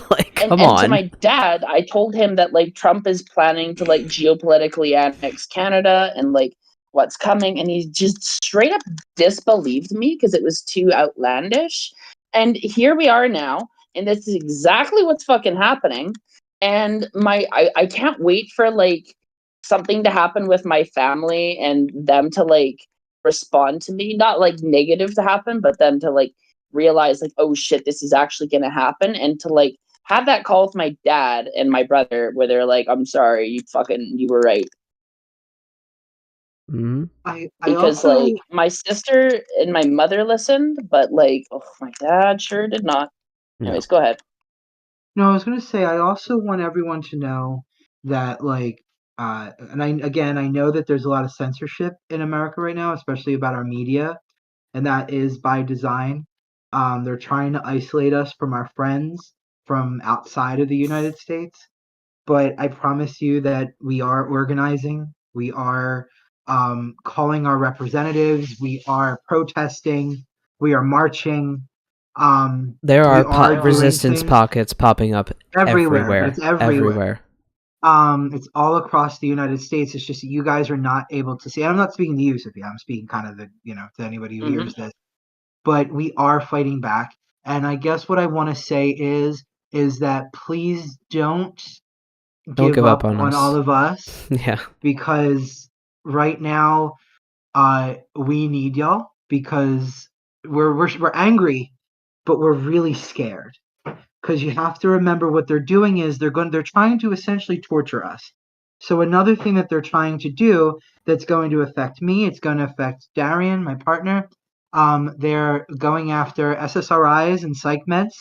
Like, come And on. to my dad, I told him that like Trump is planning to like geopolitically annex Canada and like what's coming, and he just straight up disbelieved me because it was too outlandish. And here we are now, and this is exactly what's fucking happening. And I can't wait for like something to happen with my family and them to like respond to me, not like negative to happen, but them to like realize like, oh shit, this is actually gonna happen, and to like have that call with my dad and my brother where they're like, I'm sorry, you were right. Mm-hmm. I Because also like my sister and my mother listened, but like, oh, my dad sure did not. No. Anyways, go ahead. No, I was gonna say I also want everyone to know that and I know that there's a lot of censorship in America right now, especially about our media, and that is by design. They're trying to isolate us from our friends from outside of the United States, but I promise you that we are organizing. We are calling our representatives. We are protesting. We are marching. There We are are doing resistance things pockets popping up everywhere. It's everywhere. It's all across the United States. It's just that you guys are not able to see. And I'm not speaking to you, Sophia. I'm speaking kind of to anybody who hears this. But we are fighting back. And I guess what I want to say is that please don't Give up on on us. all of us, Yeah. because right now we need y'all, because we're angry, but we're really scared. Because you have to remember what they're doing is they're trying to essentially torture us. So another thing that they're trying to do that's going to affect me, it's going to affect Darian, my partner. They're going after SSRIs and psych meds.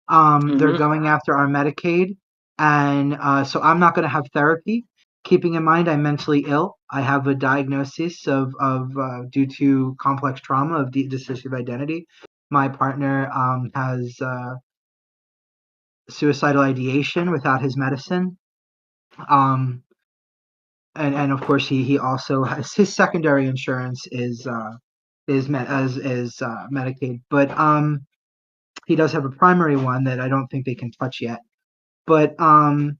They're going after our Medicaid, and so I'm not going to have therapy. keeping in mind I'm mentally ill. I have a diagnosis of due to complex trauma of dissociative identity. My partner has suicidal ideation without his medicine. And of course he also has his secondary insurance is Medicaid, but he does have a primary one that I don't think they can touch yet. But and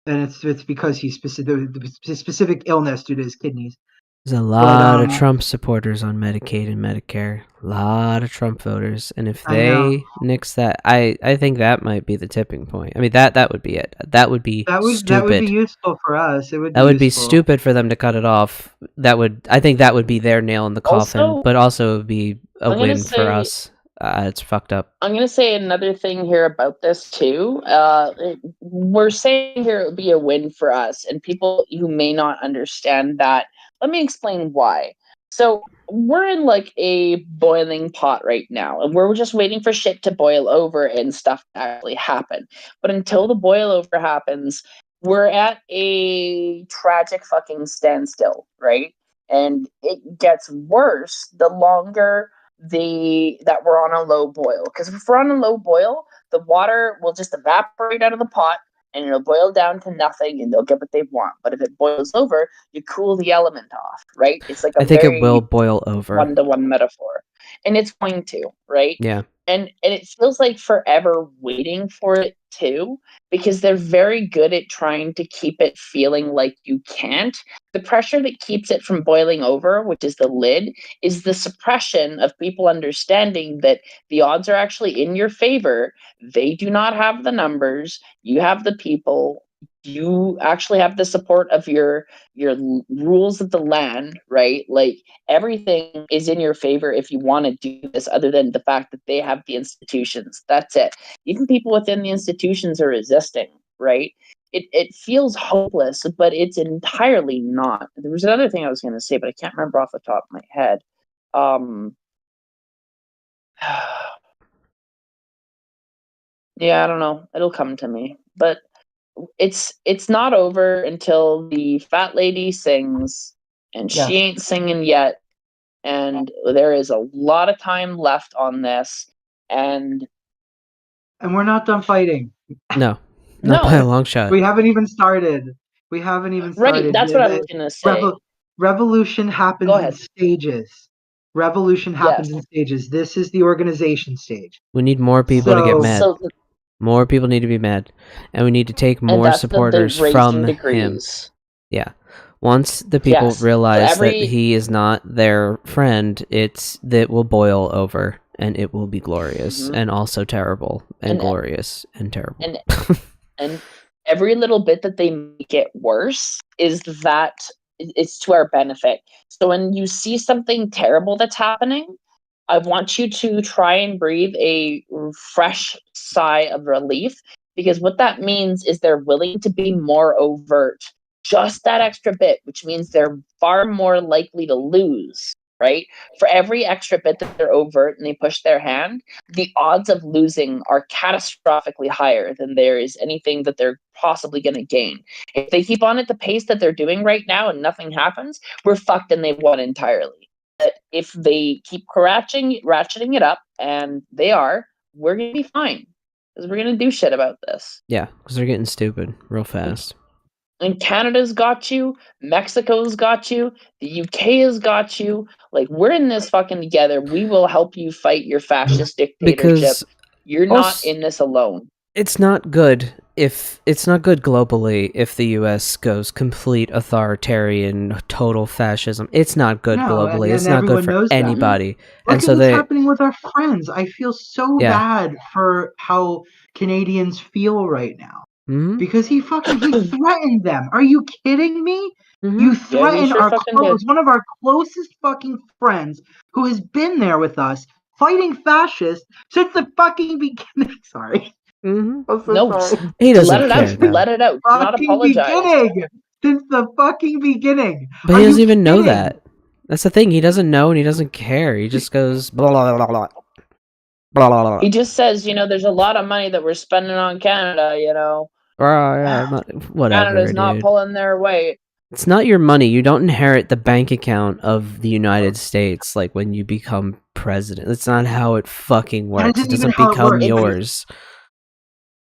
it's because he's specific illness due to his kidneys. There's a lot of Trump supporters on Medicaid and Medicare. A lot of Trump voters, and if they nix that, I think that might be the tipping point. I mean, that would be it. That would be stupid. That would be useful for us. That would be stupid for them to cut it off. I think that would be their nail in the coffin. Also, but also it would be a win for us. It's fucked up. I'm going to say another thing here about this too. We're saying here it would be a win for us, and people who may not understand that, let me explain why. So we're in like a boiling pot right now, and we're just waiting for shit to boil over and stuff to actually happen. But until the boil over happens, we're at a tragic fucking standstill, right? And it gets worse the longer that we're on a low boil, because if we're on a low boil, the water will just evaporate out of the pot and it'll boil down to nothing and they'll get what they want. But if it boils over, you cool the element off, right? It's like I think it will boil over. One-to-one metaphor, and it's going to, right? Yeah. And it feels like forever waiting for it too, because they're very good at trying to keep it feeling like you can't. The pressure that keeps it from boiling over, which is the lid, is the suppression of people understanding that the odds are actually in your favor. They do not have the numbers. You have the people. You actually have the support of your rules of the land, right? Like everything is in your favor if you want to do this, other than the fact that they have the institutions. That's it. Even people within the institutions are resisting, right? It feels hopeless, but it's entirely not. There was another thing I was going to say, but I can't remember off the top of my head. Yeah, I don't know. It'll come to me, but it's not over until the fat lady sings, and she ain't singing yet. And there is a lot of time left on this, and we're not done fighting. No, not by a long shot. We haven't even started. Right, that's what I was gonna say. Revolution happens in stages. Revolution happens in stages. This is the organization stage. We need more people to get mad. More people need to be mad, and we need to take more supporters from him. Yeah. Once the people realize that he is not their friend, that will boil over, and it will be glorious, and also terrible, and glorious, and terrible. And every little bit that they make it worse is that it's to our benefit. So when you see something terrible that's happening, I want you to try and breathe a fresh sigh of relief, because what that means is they're willing to be more overt. Just that extra bit, which means they're far more likely to lose, right? For every extra bit that they're overt and they push their hand, the odds of losing are catastrophically higher than there is anything that they're possibly going to gain. If they keep on at the pace that they're doing right now and nothing happens, we're fucked and they've won entirely. But if they keep ratcheting it up, and they are, we're going to be fine, because we're going to do shit about this. Yeah, because they're getting stupid real fast. And Canada's got you, Mexico's got you, the UK has got you. Like, we're in this fucking together. We will help you fight your fascist dictatorship. Because you're not in this alone. It's not good globally if the US goes complete authoritarian, total fascism. It's not good globally. And it's not good for anybody. Look at what's happening with our friends. I feel so bad for how Canadians feel right now. Mm-hmm. Because he threatened them. Are you kidding me? Mm-hmm. You threatened one of our closest fucking friends who has been there with us fighting fascists since the fucking beginning. Sorry. Mm-hmm. I'm so sorry. He doesn't let it care. Out. Let it out. Do not apologize. Beginning. Since the fucking beginning. But he doesn't even know that. That's the thing. He doesn't know and he doesn't care. He just goes blah blah blah blah. Blah, blah, blah. He just says, there's a lot of money that we're spending on Canada, whatever. Canada's not pulling their weight. It's not your money. You don't inherit the bank account of the United States like when you become president. That's not how it fucking That works. It isn't even doesn't how it become works. yours.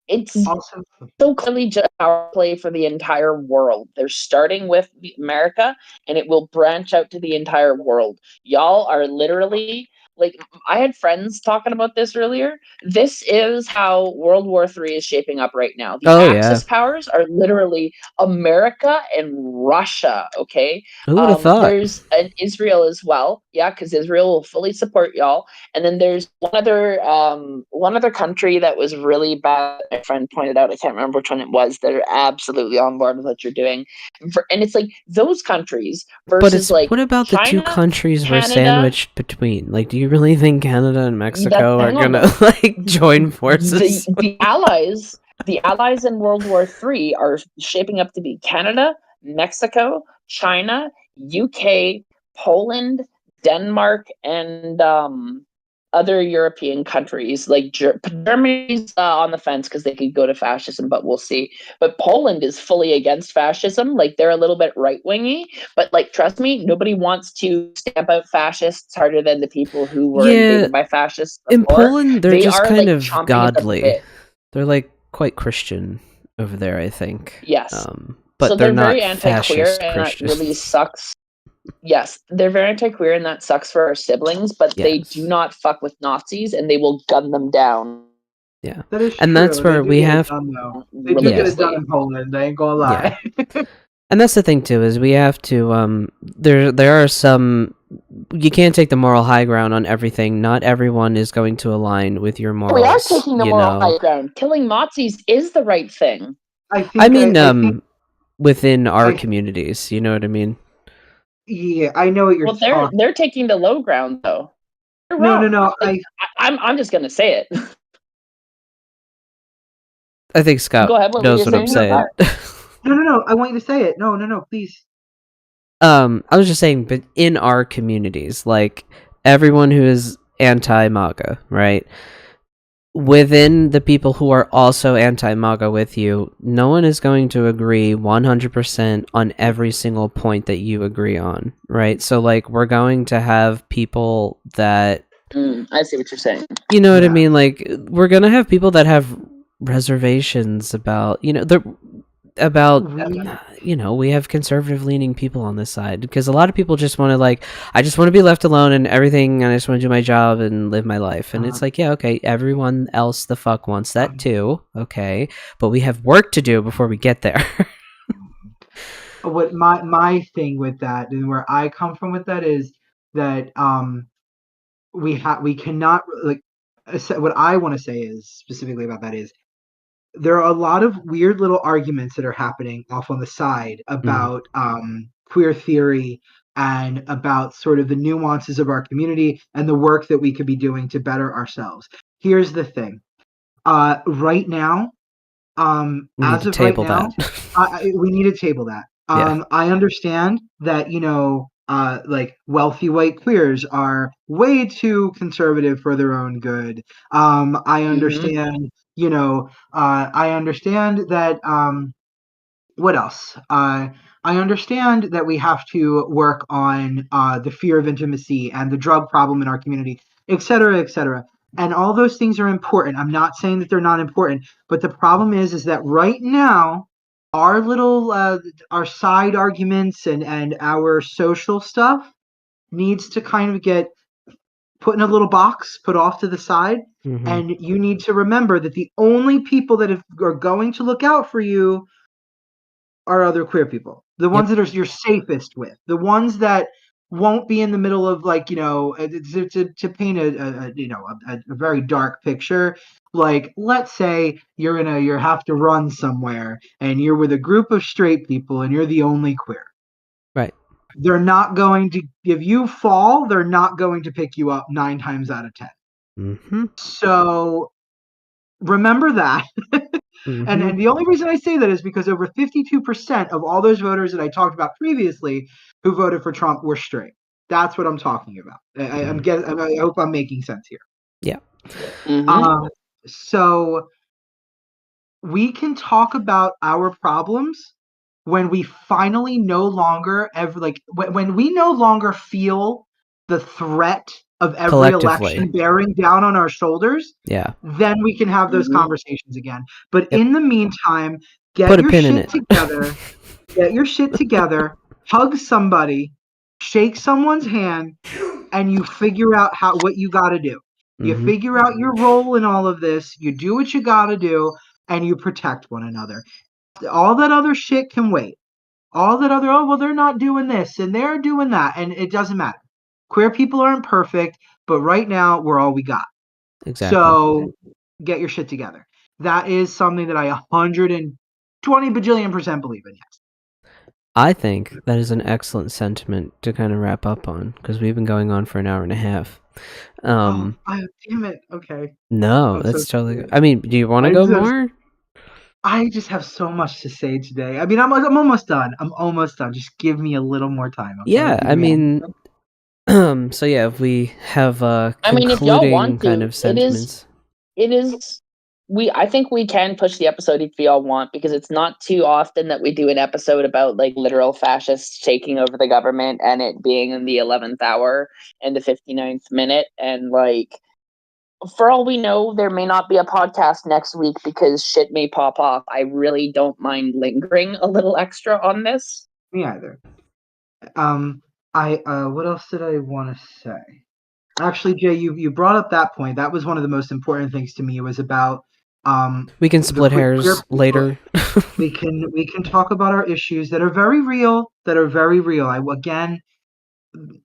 It's Also, so clearly just a power play for the entire world. They're starting with America, and it will branch out to the entire world. Y'all are literally like, I had friends talking about this earlier. This is how World War III is shaping up right now. The Oh yeah. Axis powers are literally America and Russia. Okay, Who would have thought? there's an Israel as well. Yeah, because Israel will fully support y'all. And then there's one other country that was really bad. My friend pointed out, I can't remember which one it was. They're absolutely on board with what you're doing, and it's like those countries But versus it's like what about the two China, countries we're Canada. sandwiched between? Like, do you really think Canada and Mexico are Hang on gonna though. like join forces? The allies in World War III are shaping up to be Canada, Mexico, China, UK, Poland, Denmark, and other European countries. Like Germany's on the fence because they could go to fascism, but we'll see. But Poland is fully against fascism. Like, they're a little bit right wingy, but like, trust me, nobody wants to stamp out fascists harder than the people who were Yeah, invaded by fascists in before. Poland they're They just are kind like of chomping at the godly. bit. They're like quite Christian over there, I think. Yes. But So they're they're very not anti-queer, fascist and that Christians. really sucks. Yes, they're very anti-queer, and that sucks for our siblings, but they do Yes. not fuck with Nazis, and they will gun them down Yeah. that is And true. that's where They do we get it have done, though. They do get it done religiously. in Poland. I ain't gonna lie. And that's the thing too, is we have to there are some, you can't take the moral high ground on everything. Not everyone is going to align with your morals. We are taking the you moral know. high ground. Killing Nazis is the right thing. I think. I mean, I think. within our I, communities, you know what I mean? yeah, I know what you're Well, talking. they're taking the low ground though. They're No, wrong. no. Like, I'm just gonna say it. I think Scott Go ahead. What were knows you what I'm saying? saying. No. I want you to say it. No, please. I was just saying, but in our communities, like everyone who is anti-MAGA, right? Within the people who are also anti-MAGA with you, no one is going to agree 100% on every single point that you agree on, right? So, like, we're going to have people that... I see what you're saying. You know what I mean? Like, we're going to have people that have reservations about, you know, we have conservative leaning people on this side because a lot of people just want to, like, I just want to be left alone and everything, and I just want to do my job and live my life. And it's like, yeah, okay, everyone else the fuck wants that too, okay, but we have work to do before we get there. What my thing with that and where I come from with that is that we cannot, like, what I want to say is specifically about that is there are a lot of weird little arguments that are happening off on the side about queer theory and about sort of the nuances of our community and the work that we could be doing to better ourselves. Here's the thing. Right now, We need as to of right table now, that. we need to table that. Yeah. I understand that, like, wealthy white queers are way too conservative for their own good. I understand, I understand that, what else? I understand that we have to work on the fear of intimacy and the drug problem in our community, et cetera, et cetera. And all those things are important. I'm not saying that they're not important, but the problem is that right now, our little, our side arguments and our social stuff needs to kind of get put in a little box, put off to the side. And you need to remember that the only people that are going to look out for you are other queer people, the ones that are you're safest with, the ones that won't be in the middle of, like, to paint a very dark picture. Like, let's say you have to run somewhere and you're with a group of straight people and you're the only queer. Right. They're not going to, if you fall, they're not going to pick you up 9 times out of 10. So remember that. And the only reason I say that is because over 52% of all those voters that I talked about previously who voted for Trump were straight. That's what I'm talking about. I hope I'm making sense here. Yeah. So we can talk about our problems when we finally no longer ever when we no longer feel the threat of every election bearing down on our shoulders, then we can have those conversations again. But in the meantime, get your shit together. Get your shit together, hug somebody, shake someone's hand, and you figure out what you got to do. You figure out your role in all of this, you do what you got to do, and you protect one another. All that other shit can wait. All that other, oh, well, they're not doing this and they're doing that, and it doesn't matter. Queer people aren't perfect, but right now we're all we got. Exactly. So get your shit together. That is something that I 120 bajillion% believe in, yes. I think that is an excellent sentiment to kind of wrap up on, because we've been going on for an hour and a half. Damn it. Okay. No, that's totally good. I mean, do you want to go more? I just have so much to say today. I mean, I'm almost done. I'm almost done. Just give me a little more time. Okay? Yeah, I mean, so yeah, if we have concluding if y'all want to, kind of sentiments. It is. I think we can push the episode if y'all want, because it's not too often that we do an episode about like literal fascists taking over the government and it being in the 11th hour and the 59th minute, and like, for all we know, there may not be a podcast next week because shit may pop off. I really don't mind lingering a little extra on this. Me either. What else did I want to say? Actually, Jay, you brought up that point. That was one of the most important things to me. It was about we can split hairs later. we can talk about our issues that are very real.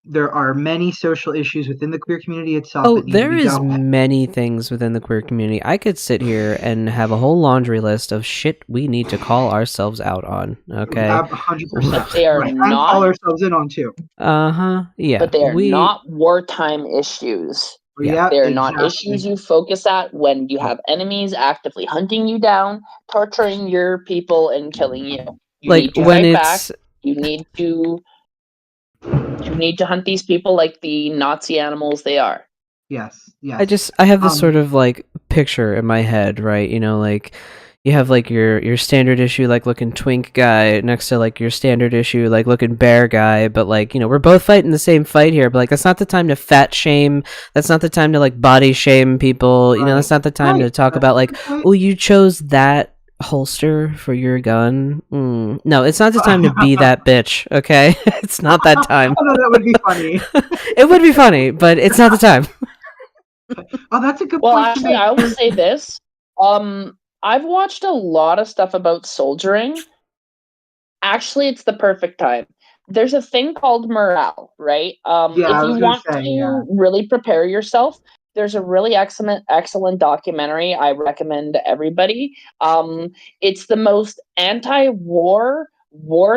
There are many social issues within the queer community itself. Oh, there is many things within the queer community. I could sit here and have a whole laundry list of shit we need to call ourselves out on. Okay, 100%. But they are and not call ourselves in on too. Yeah. But they are not wartime issues. Yeah, they are not issues you focus at when you have enemies actively hunting you down, torturing your people, and killing you. You like need to when fight it's back. You need to hunt these people like the Nazi animals they are. Yes. I have this sort of like picture in my head, right? You know, like you have like your standard issue like looking twink guy next to like your standard issue like looking bear guy, but like, you know, we're both fighting the same fight here, but like that's not the time to fat shame. That's not the time to like body shame people. You know, that's not the time to talk about like, oh, you chose that holster for your gun. No, it's not the time to be that bitch, okay? It's not that time. That would be funny. It would be funny, but it's not the time. Oh, that's a good point. Well, actually, I will say this. I've watched a lot of stuff about soldiering. Actually, it's the perfect time. There's a thing called morale, right? If you want to really prepare yourself, there's a really excellent documentary I recommend to everybody. It's the most anti-war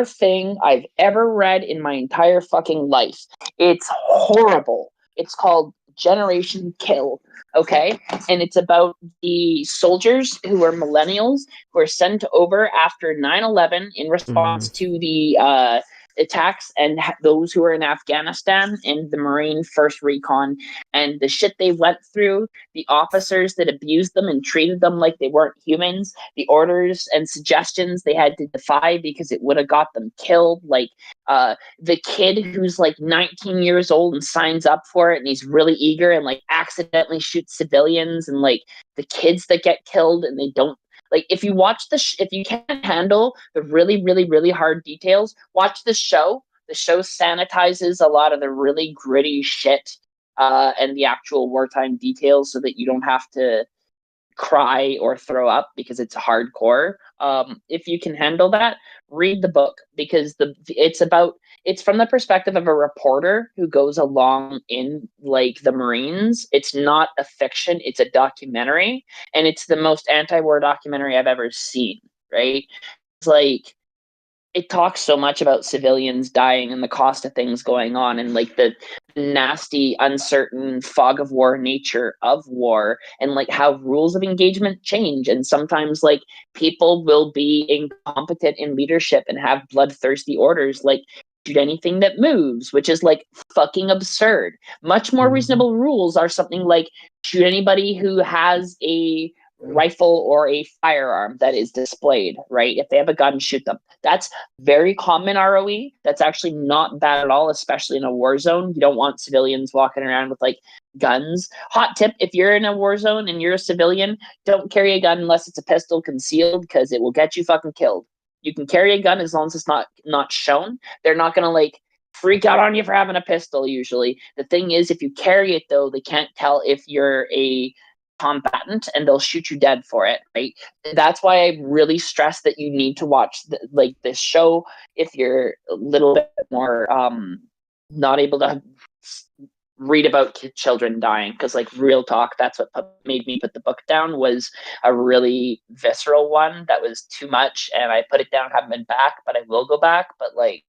thing I've ever read in my entire fucking life. It's horrible. It's called Generation Kill. Okay, and it's about the soldiers who are millennials who are sent over after 9/11 in response to the attacks, and those who are in Afghanistan and the Marine First Recon, and the shit they went through, the officers that abused them and treated them like they weren't humans, the orders and suggestions they had to defy because it would have got them killed, like the kid who's like 19 years old and signs up for it and he's really eager and like accidentally shoots civilians, and like the kids that get killed and they don't. Like, if you watch if you can't handle the really, really, really hard details, watch the show. The show sanitizes a lot of the really gritty shit and the actual wartime details so that you don't have to cry or throw up because it's hardcore. If you can handle that, read the book, because it's from the perspective of a reporter who goes along in like the Marines. It's not a fiction, it's a documentary, and it's the most anti-war documentary I've ever seen, right? It's like, it talks so much about civilians dying and the cost of things going on, and like the nasty, uncertain fog of war nature of war, and like how rules of engagement change, and sometimes like people will be incompetent in leadership and have bloodthirsty orders like shoot anything that moves, which is like fucking absurd. Much more reasonable rules are something like shoot anybody who has a rifle or a firearm that is displayed, right? If they have a gun, shoot them. That's very common ROE. That's actually not bad at all, especially in a war zone. You don't want civilians walking around with like guns. Hot tip, if you're in a war zone and you're a civilian, don't carry a gun unless it's a pistol concealed, because it will get you fucking killed. You can carry a gun as long as it's not shown. They're not gonna like freak out on you for having a pistol usually. The thing is, if you carry it though, they can't tell if you're a combatant and they'll shoot you dead for it, right? That's why I really stress that you need to watch like this show if you're a little bit more not able to read about children dying, because like real talk, that's what made me put the book down, was a really visceral one that was too much, and I put it down, haven't been back, but I will go back. But like,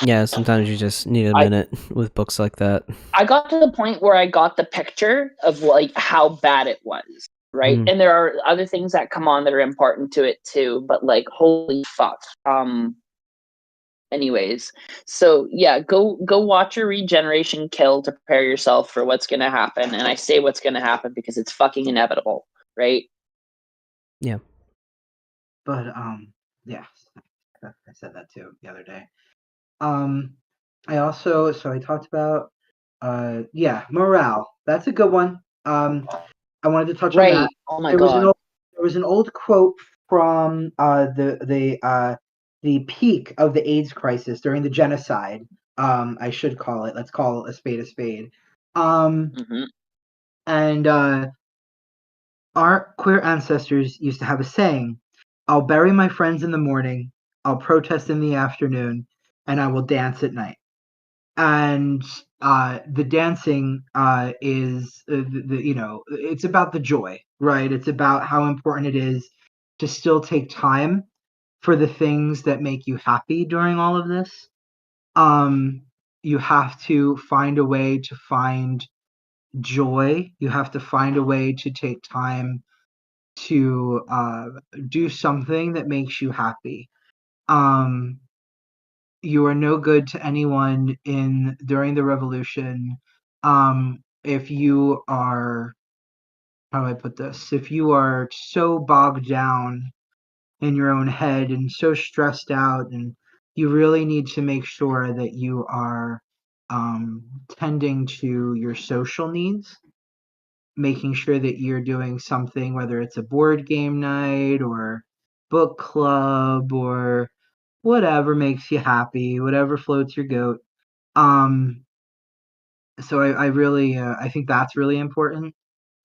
Yeah, sometimes you just need a minute with books like that. I got to the point where I got the picture of like how bad it was, right? Mm. And there are other things that come on that are important to it too, but like holy fuck. Anyways, so yeah, go watch your regeneration kill to prepare yourself for what's gonna happen. And I say what's gonna happen because it's fucking inevitable, right? Yeah. But yeah, I said that too the other day. I also, so I talked about yeah, morale. That's a good one. I wanted to touch on Right. that. Oh my There god. was an old quote from the peak of the AIDS crisis during the genocide. I should call it. Let's call a spade a spade. Mm-hmm. And our queer ancestors used to have a saying: "I'll bury my friends in the morning, I'll protest in the afternoon, and I will dance at night." And the dancing is you know, it's about the joy, right? It's about how important it is to still take time for the things that make you happy during all of this. um you have to find a way to find joy. You have to find a way to take time to do something that makes you happy. um you are no good to anyone in during the revolution if you are, how do I put this, if you are so bogged down in your own head and so stressed out, and you really need to make sure that you are tending to your social needs, making sure that you're doing something, whether it's a board game night or book club or whatever makes you happy, whatever floats your goat. Um, so I really, I think that's really important.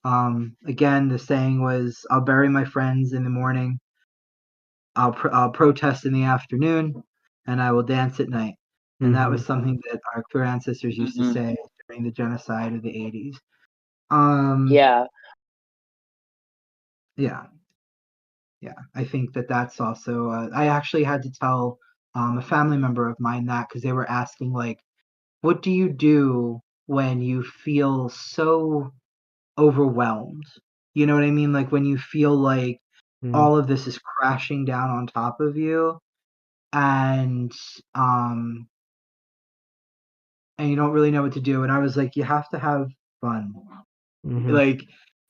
Again, the saying was, "I'll bury my friends in the morning, I'll protest in the afternoon, and I will dance at night." And that Mm-hmm. was something that our queer ancestors used to Mm-hmm. say during the genocide of the 80s. Yeah. Yeah, yeah. I think that that's also. I actually had to tell a family member of mine that, because they were asking like, "What do you do when you feel so overwhelmed?" You know what I mean? Like when you feel like Mm. all of this is crashing down on top of you, and um and you don't really know what to do. And I was like, you have to have fun. Mm-hmm. Like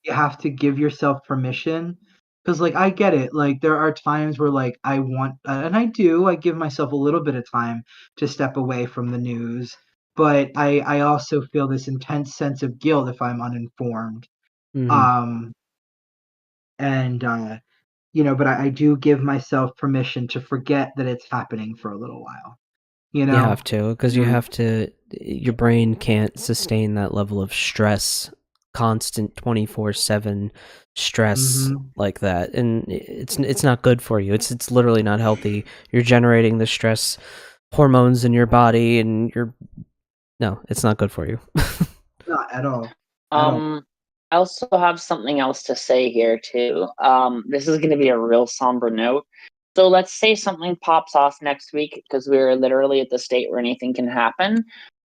you have to give yourself permission, because like I get it. Like there are times where like I want, and I give myself a little bit of time to step away from the news, but I also feel this intense sense of guilt if I'm uninformed. Mm-hmm. Um and you know, but I do give myself permission to forget that it's happening for a little while, you You know? have to, because you And have to. Your brain can't sustain that level of stress, constant 24/7 stress mhm. like that, and it's not good for you. It's literally not healthy. You're generating the stress hormones in your body, and no, it's not good for you. Not at all. At all. I also have something else to say here too. This is going to be a real somber note. So let's say something pops off next week, because we're literally at the state where anything can happen.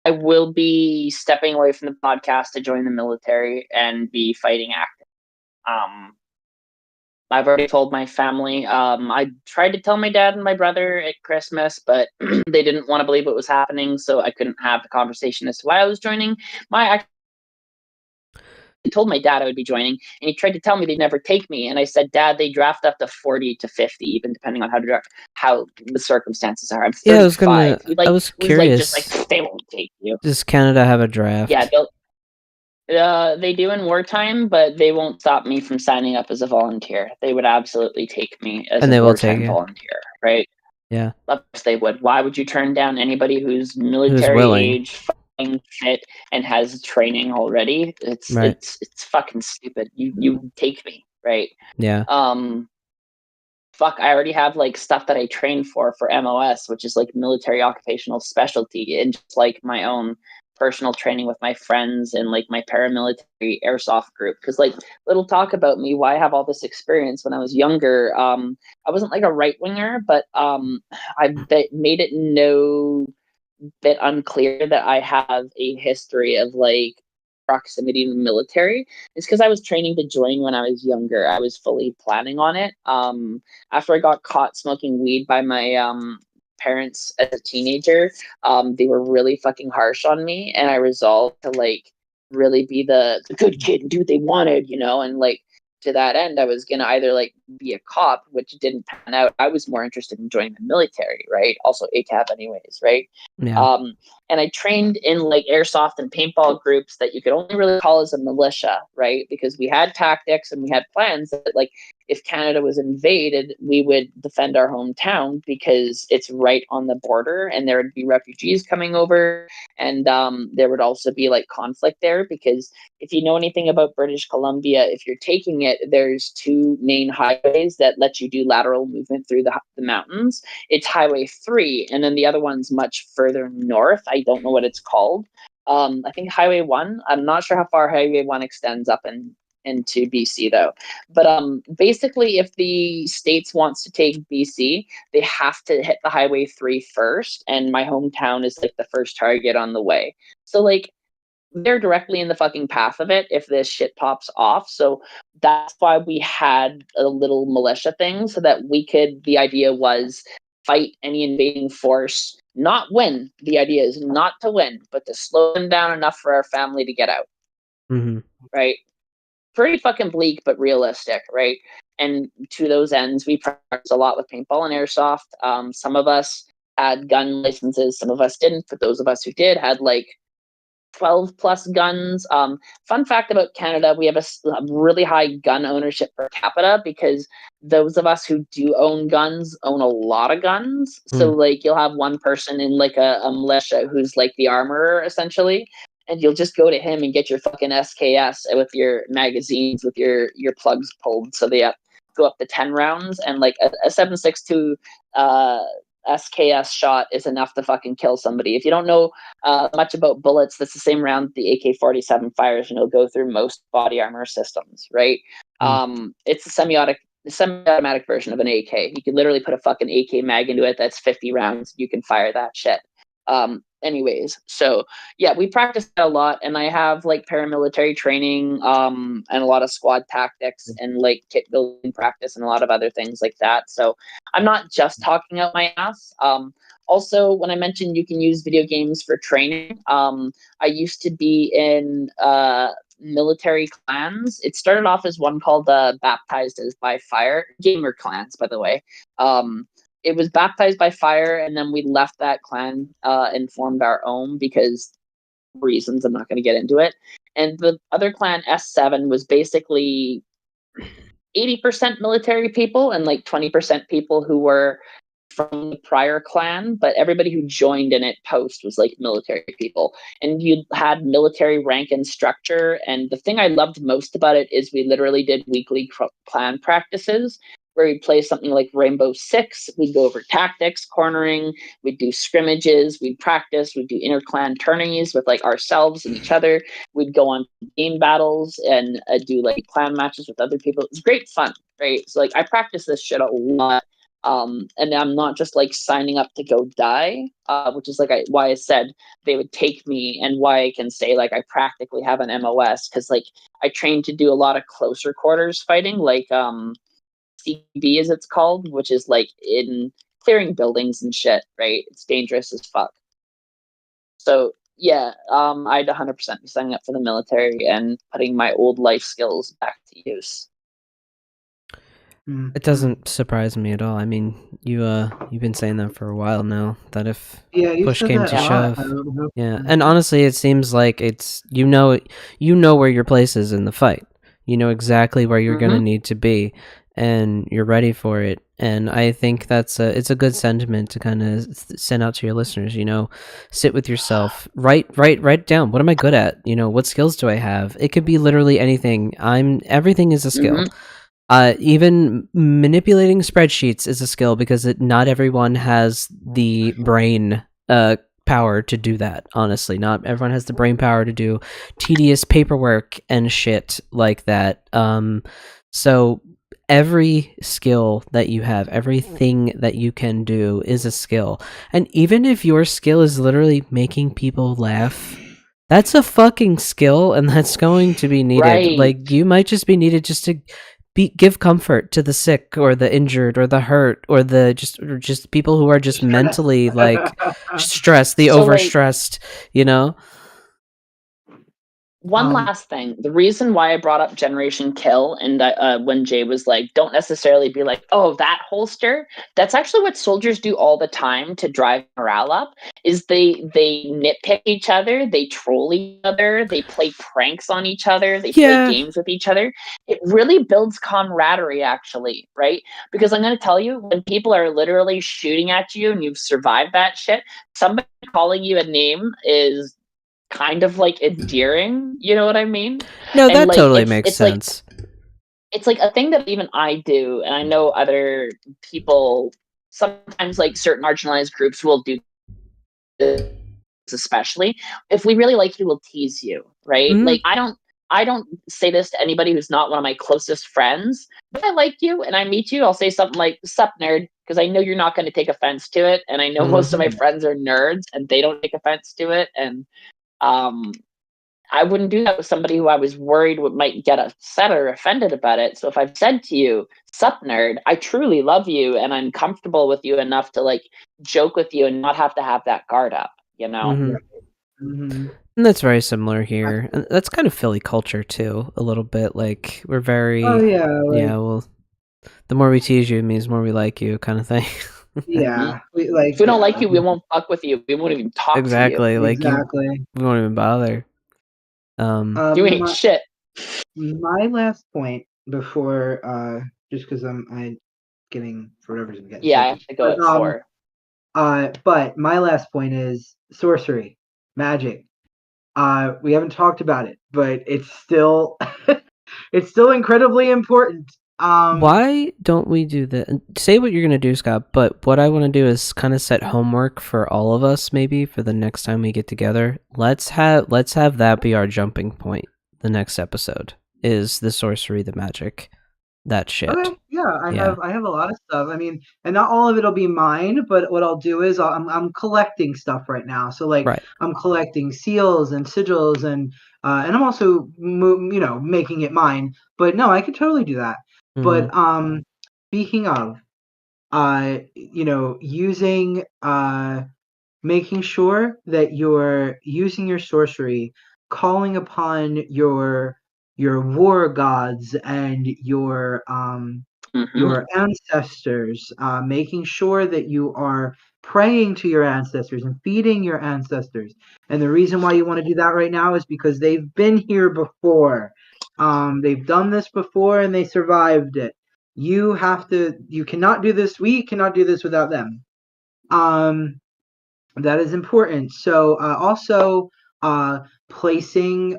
I will be stepping away from the podcast to join the military and be fighting active. Um, I've already told my family. I tried to tell my dad and my brother at Christmas, but they didn't want to believe what was happening, so I couldn't have the conversation as to why I was joining. My told my dad I would be joining, and he tried to tell me they'd never take me. And I said, Dad, they draft up to 40 to 50, even depending on how the circumstances are. I'm 35. I was He was like, just curious. like, they won't take you. Does Canada have a draft? Yeah, they do in wartime, but they won't stop me from signing up as a volunteer. They would absolutely take me as And a they will take wartime you. volunteer, right? Yeah. Of course they would. Why would you turn down anybody who's military willing. age, fucking fit, and has training already? It's Right. it's fucking stupid. You take me, right? Yeah. Fuck, I already have like stuff that I train for MOS, which is like military occupational specialty, and just like my own personal training with my friends and like my paramilitary airsoft group. Because like, little talk about me, why I have all this experience. When I was younger, I wasn't like a right winger, but I made it no bit unclear that I have a history of like proximity to the military. It's because I was training to join when I was younger. I was fully planning on it. After I got caught smoking weed by my parents as a teenager, they were really fucking harsh on me, and I resolved to like really be the good kid and do what they wanted, you know, and like to that end, I was gonna either like be a cop, which didn't pan out. I was more interested in joining the military, right? Also ACAB anyways, right? Yeah. And I trained in like airsoft and paintball groups that you could only really call as a militia, right? Because we had tactics and we had plans that like if Canada was invaded, we would defend our hometown because it's right on the border, and there would be refugees coming over, and there would also be like conflict there because if you know anything about British Columbia, if you're taking it, there's two main highways that let you do lateral movement through the mountains. It's Highway 3, and then the other one's much further north. I don't know what it's called. I think Highway 1. I'm not sure how far Highway 1 extends up into BC though. But basically, if the States wants to take BC, they have to hit the Highway 3 first, and my hometown is like the first target on the way. So like they're directly in the fucking path of it if this shit pops off. So that's why we had a little militia thing so that we could, the idea was fight any invading force, not win. The idea is not to win, but to slow them down enough for our family to get out. Mm-hmm. Right? Pretty fucking bleak, but realistic, right? And to those ends, we practiced a lot with paintball and airsoft. Some of us had gun licenses, some of us didn't, but those of us who did had like 12 plus guns. Fun fact about Canada, we have a really high gun ownership per capita because those of us who do own guns own a lot of guns. So like you'll have one person in like a militia who's like the armorer essentially, and you'll just go to him and get your fucking SKS with your magazines with your plugs pulled so they go up to 10 rounds, and like a 7.62 SKS shot is enough to fucking kill somebody. If you don't know much about bullets, that's the same round the AK-47 fires, and it'll go through most body armor systems, right? It's a semi-automatic version of an AK. You can literally put a fucking AK mag into it that's 50 rounds. You can fire that shit. Anyways, so yeah, we practice that a lot, and I have like paramilitary training and a lot of squad tactics and like kit building practice and a lot of other things like that. So I'm not just talking out my ass. Also, when I mentioned you can use video games for training, I used to be in military clans. It started off as one called Baptized as by Fire, gamer clans, by the way. It was Baptized by Fire, and then we left that clan and formed our own because reasons. I'm not going to get into it. And the other clan, S7, was basically 80% military people and like 20% people who were from the prior clan, but everybody who joined in it post was like military people. And you had military rank and structure. And the thing I loved most about it is we literally did weekly clan practices where we'd play something like Rainbow Six. We'd go over tactics, cornering, we'd do scrimmages, we'd practice, we'd do inter-clan tourneys with like ourselves and each other. We'd go on game battles and do like clan matches with other people. It's great fun, right? So like I practice this shit a lot. And I'm not just like signing up to go die, which is like why I said they would take me, and why I can say like I practically have an MOS, because like I trained to do a lot of closer quarters fighting, like CB as it's called, which is like in clearing buildings and shit, right? It's dangerous as fuck. So Yeah, I'd 100% be signing up for the military and putting my old life skills back to use. It doesn't surprise me at all. I mean, you've been saying that for a while now. That if you push said came that to a lot. shove, yeah. And honestly, it seems like it's you know where your place is in the fight. You know exactly where you're gonna need to be, and you're ready for it. And I think it's a good sentiment to kind of send out to your listeners. You know, sit with yourself, write down what am I good at. You know, what skills do I have? It could be literally anything. Everything is a skill. Even manipulating spreadsheets is a skill because not everyone has the brain power to do that. Honestly, not everyone has the brain power to do tedious paperwork and shit like that. So every skill that you have, everything that you can do is a skill. And even if your skill is literally making people laugh, that's a fucking skill, and that's going to be needed. Right. Like, you might just be needed just to give comfort to the sick or the injured or the hurt or the just people who are just mentally like stressed, the overstressed, you know. One last thing. The reason why I brought up Generation Kill and when Jay was like, don't necessarily be like, oh, that holster. That's actually what soldiers do all the time to drive morale up, is they nitpick each other, they troll each other, they play pranks on each other, they play games with each other. It really builds camaraderie, actually, right? Because I'm going to tell you, when people are literally shooting at you and you've survived that shit, somebody calling you a name is kind of like endearing, you know what I mean? No, and that like totally makes sense. It's like a thing that even I do, and I know other people sometimes, like certain marginalized groups will do this, especially if we really like you, we'll tease you, right? Like I don't say this to anybody who's not one of my closest friends. If I like you and I meet you, I'll say something like, sup nerd, because I know you're not going to take offense to it, and I know most of my friends are nerds and they don't take offense to it. And I wouldn't do that with somebody who I was worried might get upset or offended about it. So if I've said to you, sup nerd, I truly love you and I'm comfortable with you enough to like joke with you and not have to have that guard up, you know? And that's very similar here. And that's kind of Philly culture too, a little bit. Like, we're very well, the more we tease you, it means the more we like you, kind of thing. If we don't like you, we won't fuck with you. We won't even talk to you. Like, we won't even bother. You ain't shit. My last point before, just because I'm getting for whatever reason getting I have to go at 4. But my last point is sorcery, magic. We haven't talked about it, but it's still it's still incredibly important. Why don't we do that? Say what you're gonna do, Scott. But what I want to do is kind of set homework for all of us, maybe for the next time we get together. Let's have that be our jumping point. The next episode is the sorcery, the magic, that shit. Okay, I have a lot of stuff. I mean, and not all of it'll be mine, but what I'll do is I'm collecting stuff right now. So like I'm collecting seals and sigils, and I'm also making it mine. But no, I could totally do that. But speaking of, using making sure that you're using your sorcery, calling upon your war gods and your ancestors, making sure that you are praying to your ancestors and feeding your ancestors. And the reason why you want to do that right now is because they've been here before. They've done this before and they survived it. You cannot do this. We cannot do this without them. That is important. So also placing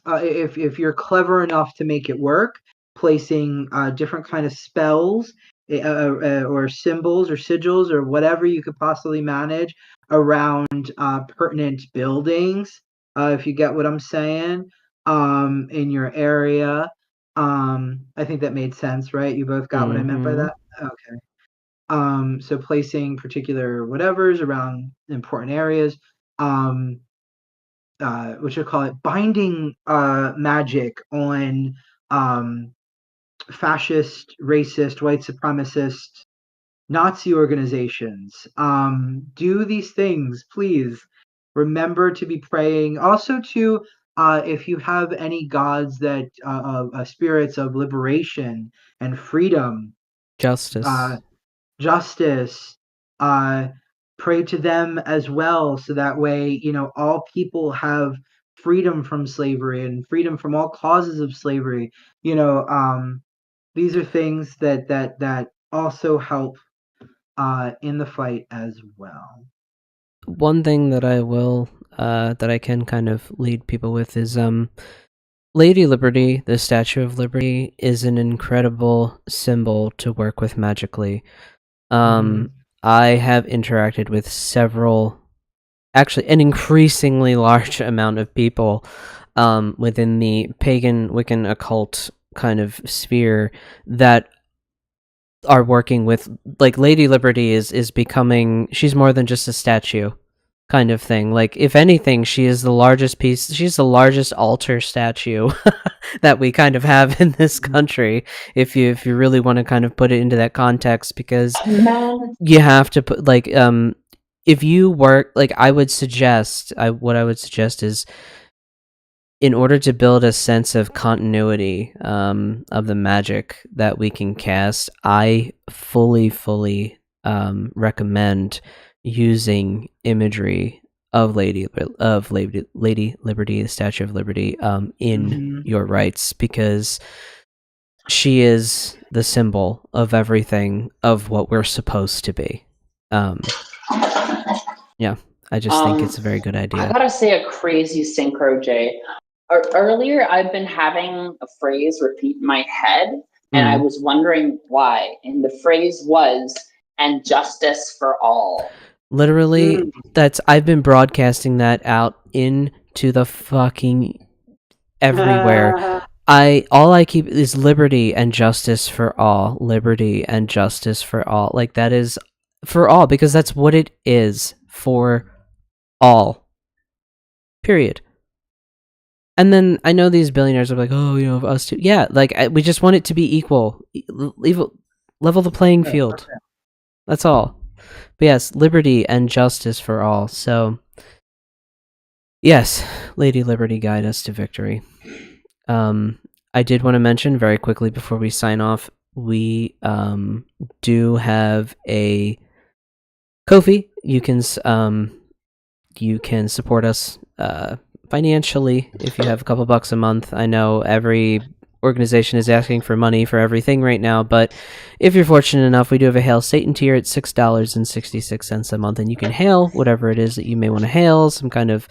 if you're clever enough to make it work, placing different kind of spells or symbols or sigils or whatever you could possibly manage around pertinent buildings, if you get what I'm saying, in your area. I think that made sense, right? You both got what I meant by that? Okay. So placing particular whatevers around important areas, what you call it, binding magic on fascist, racist, white supremacist, Nazi organizations. Do these things, please. remember to be praying. Also, to if you have any gods that spirits of liberation and freedom, Justice. justice, uh, pray to them as well, so that way, all people have freedom from slavery and freedom from all causes of slavery. These are things that also help in the fight as well. One thing that I will that I can kind of lead people with is Lady Liberty, the Statue of Liberty, is an incredible symbol to work with magically. I have interacted with several, actually an increasingly large amount of people within the pagan Wiccan occult kind of sphere that are working with, like, Lady Liberty is becoming, she's more than just a statue kind of thing. Like, if anything, she's the largest altar statue that we kind of have in this country, if you really want to kind of put it into that context, because you have to put, like, if you work, like, what I would suggest is, in order to build a sense of continuity of the magic that we can cast, I fully recommend using imagery of Lady Liberty, the Statue of Liberty, in your rites, because she is the symbol of everything of what we're supposed to be. Yeah, I just think it's a very good idea. I gotta say a crazy synchro, Jay. Earlier, I've been having a phrase repeat in my head, and I was wondering why. And the phrase was, "and justice for all." Literally, I've been broadcasting that out into the fucking everywhere. All I keep is liberty and justice for all. Liberty and justice for all. Like, that is for all, because that's what it is, for all. Period. And then I know these billionaires are like, oh, us too. Yeah, like, we just want it to be equal. Level the playing field. That's all. But yes, liberty and justice for all. So, yes, Lady Liberty, guide us to victory. I did want to mention very quickly before we sign off, we do have a Ko-fi. You can support us financially if you have a couple bucks a month. I know every organization is asking for money for everything right now, but if you're fortunate enough, we do have a Hail Satan tier at $6.66 a month, and you can hail whatever it is that you may want to hail, some kind of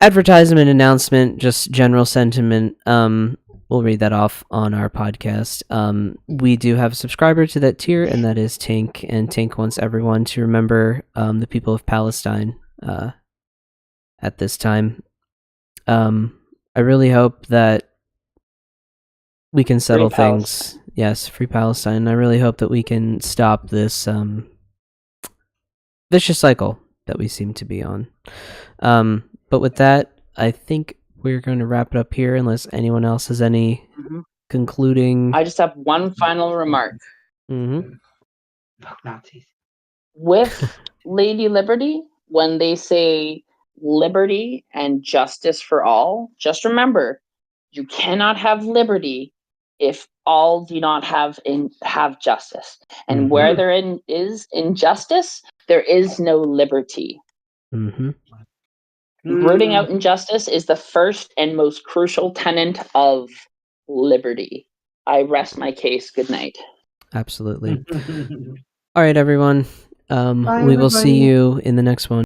advertisement, announcement, just general sentiment. We'll read that off on our podcast. We do have a subscriber to that tier, and that is Tink, and Tink wants everyone to remember the people of Palestine at this time. I really hope that we can settle things. Yes, free Palestine. I really hope that we can stop this vicious cycle that we seem to be on. But with that, I think we're going to wrap it up here, unless anyone else has any concluding. I just have one final remark. Fuck Nazis. With Lady Liberty, when they say liberty and justice for all, just remember, you cannot have liberty if all do not have justice. And where there is injustice, there is no liberty. Rooting out injustice is the first and most crucial tenet of liberty. I rest my case. Good night. Absolutely. All right, everyone. We will see you in the next one.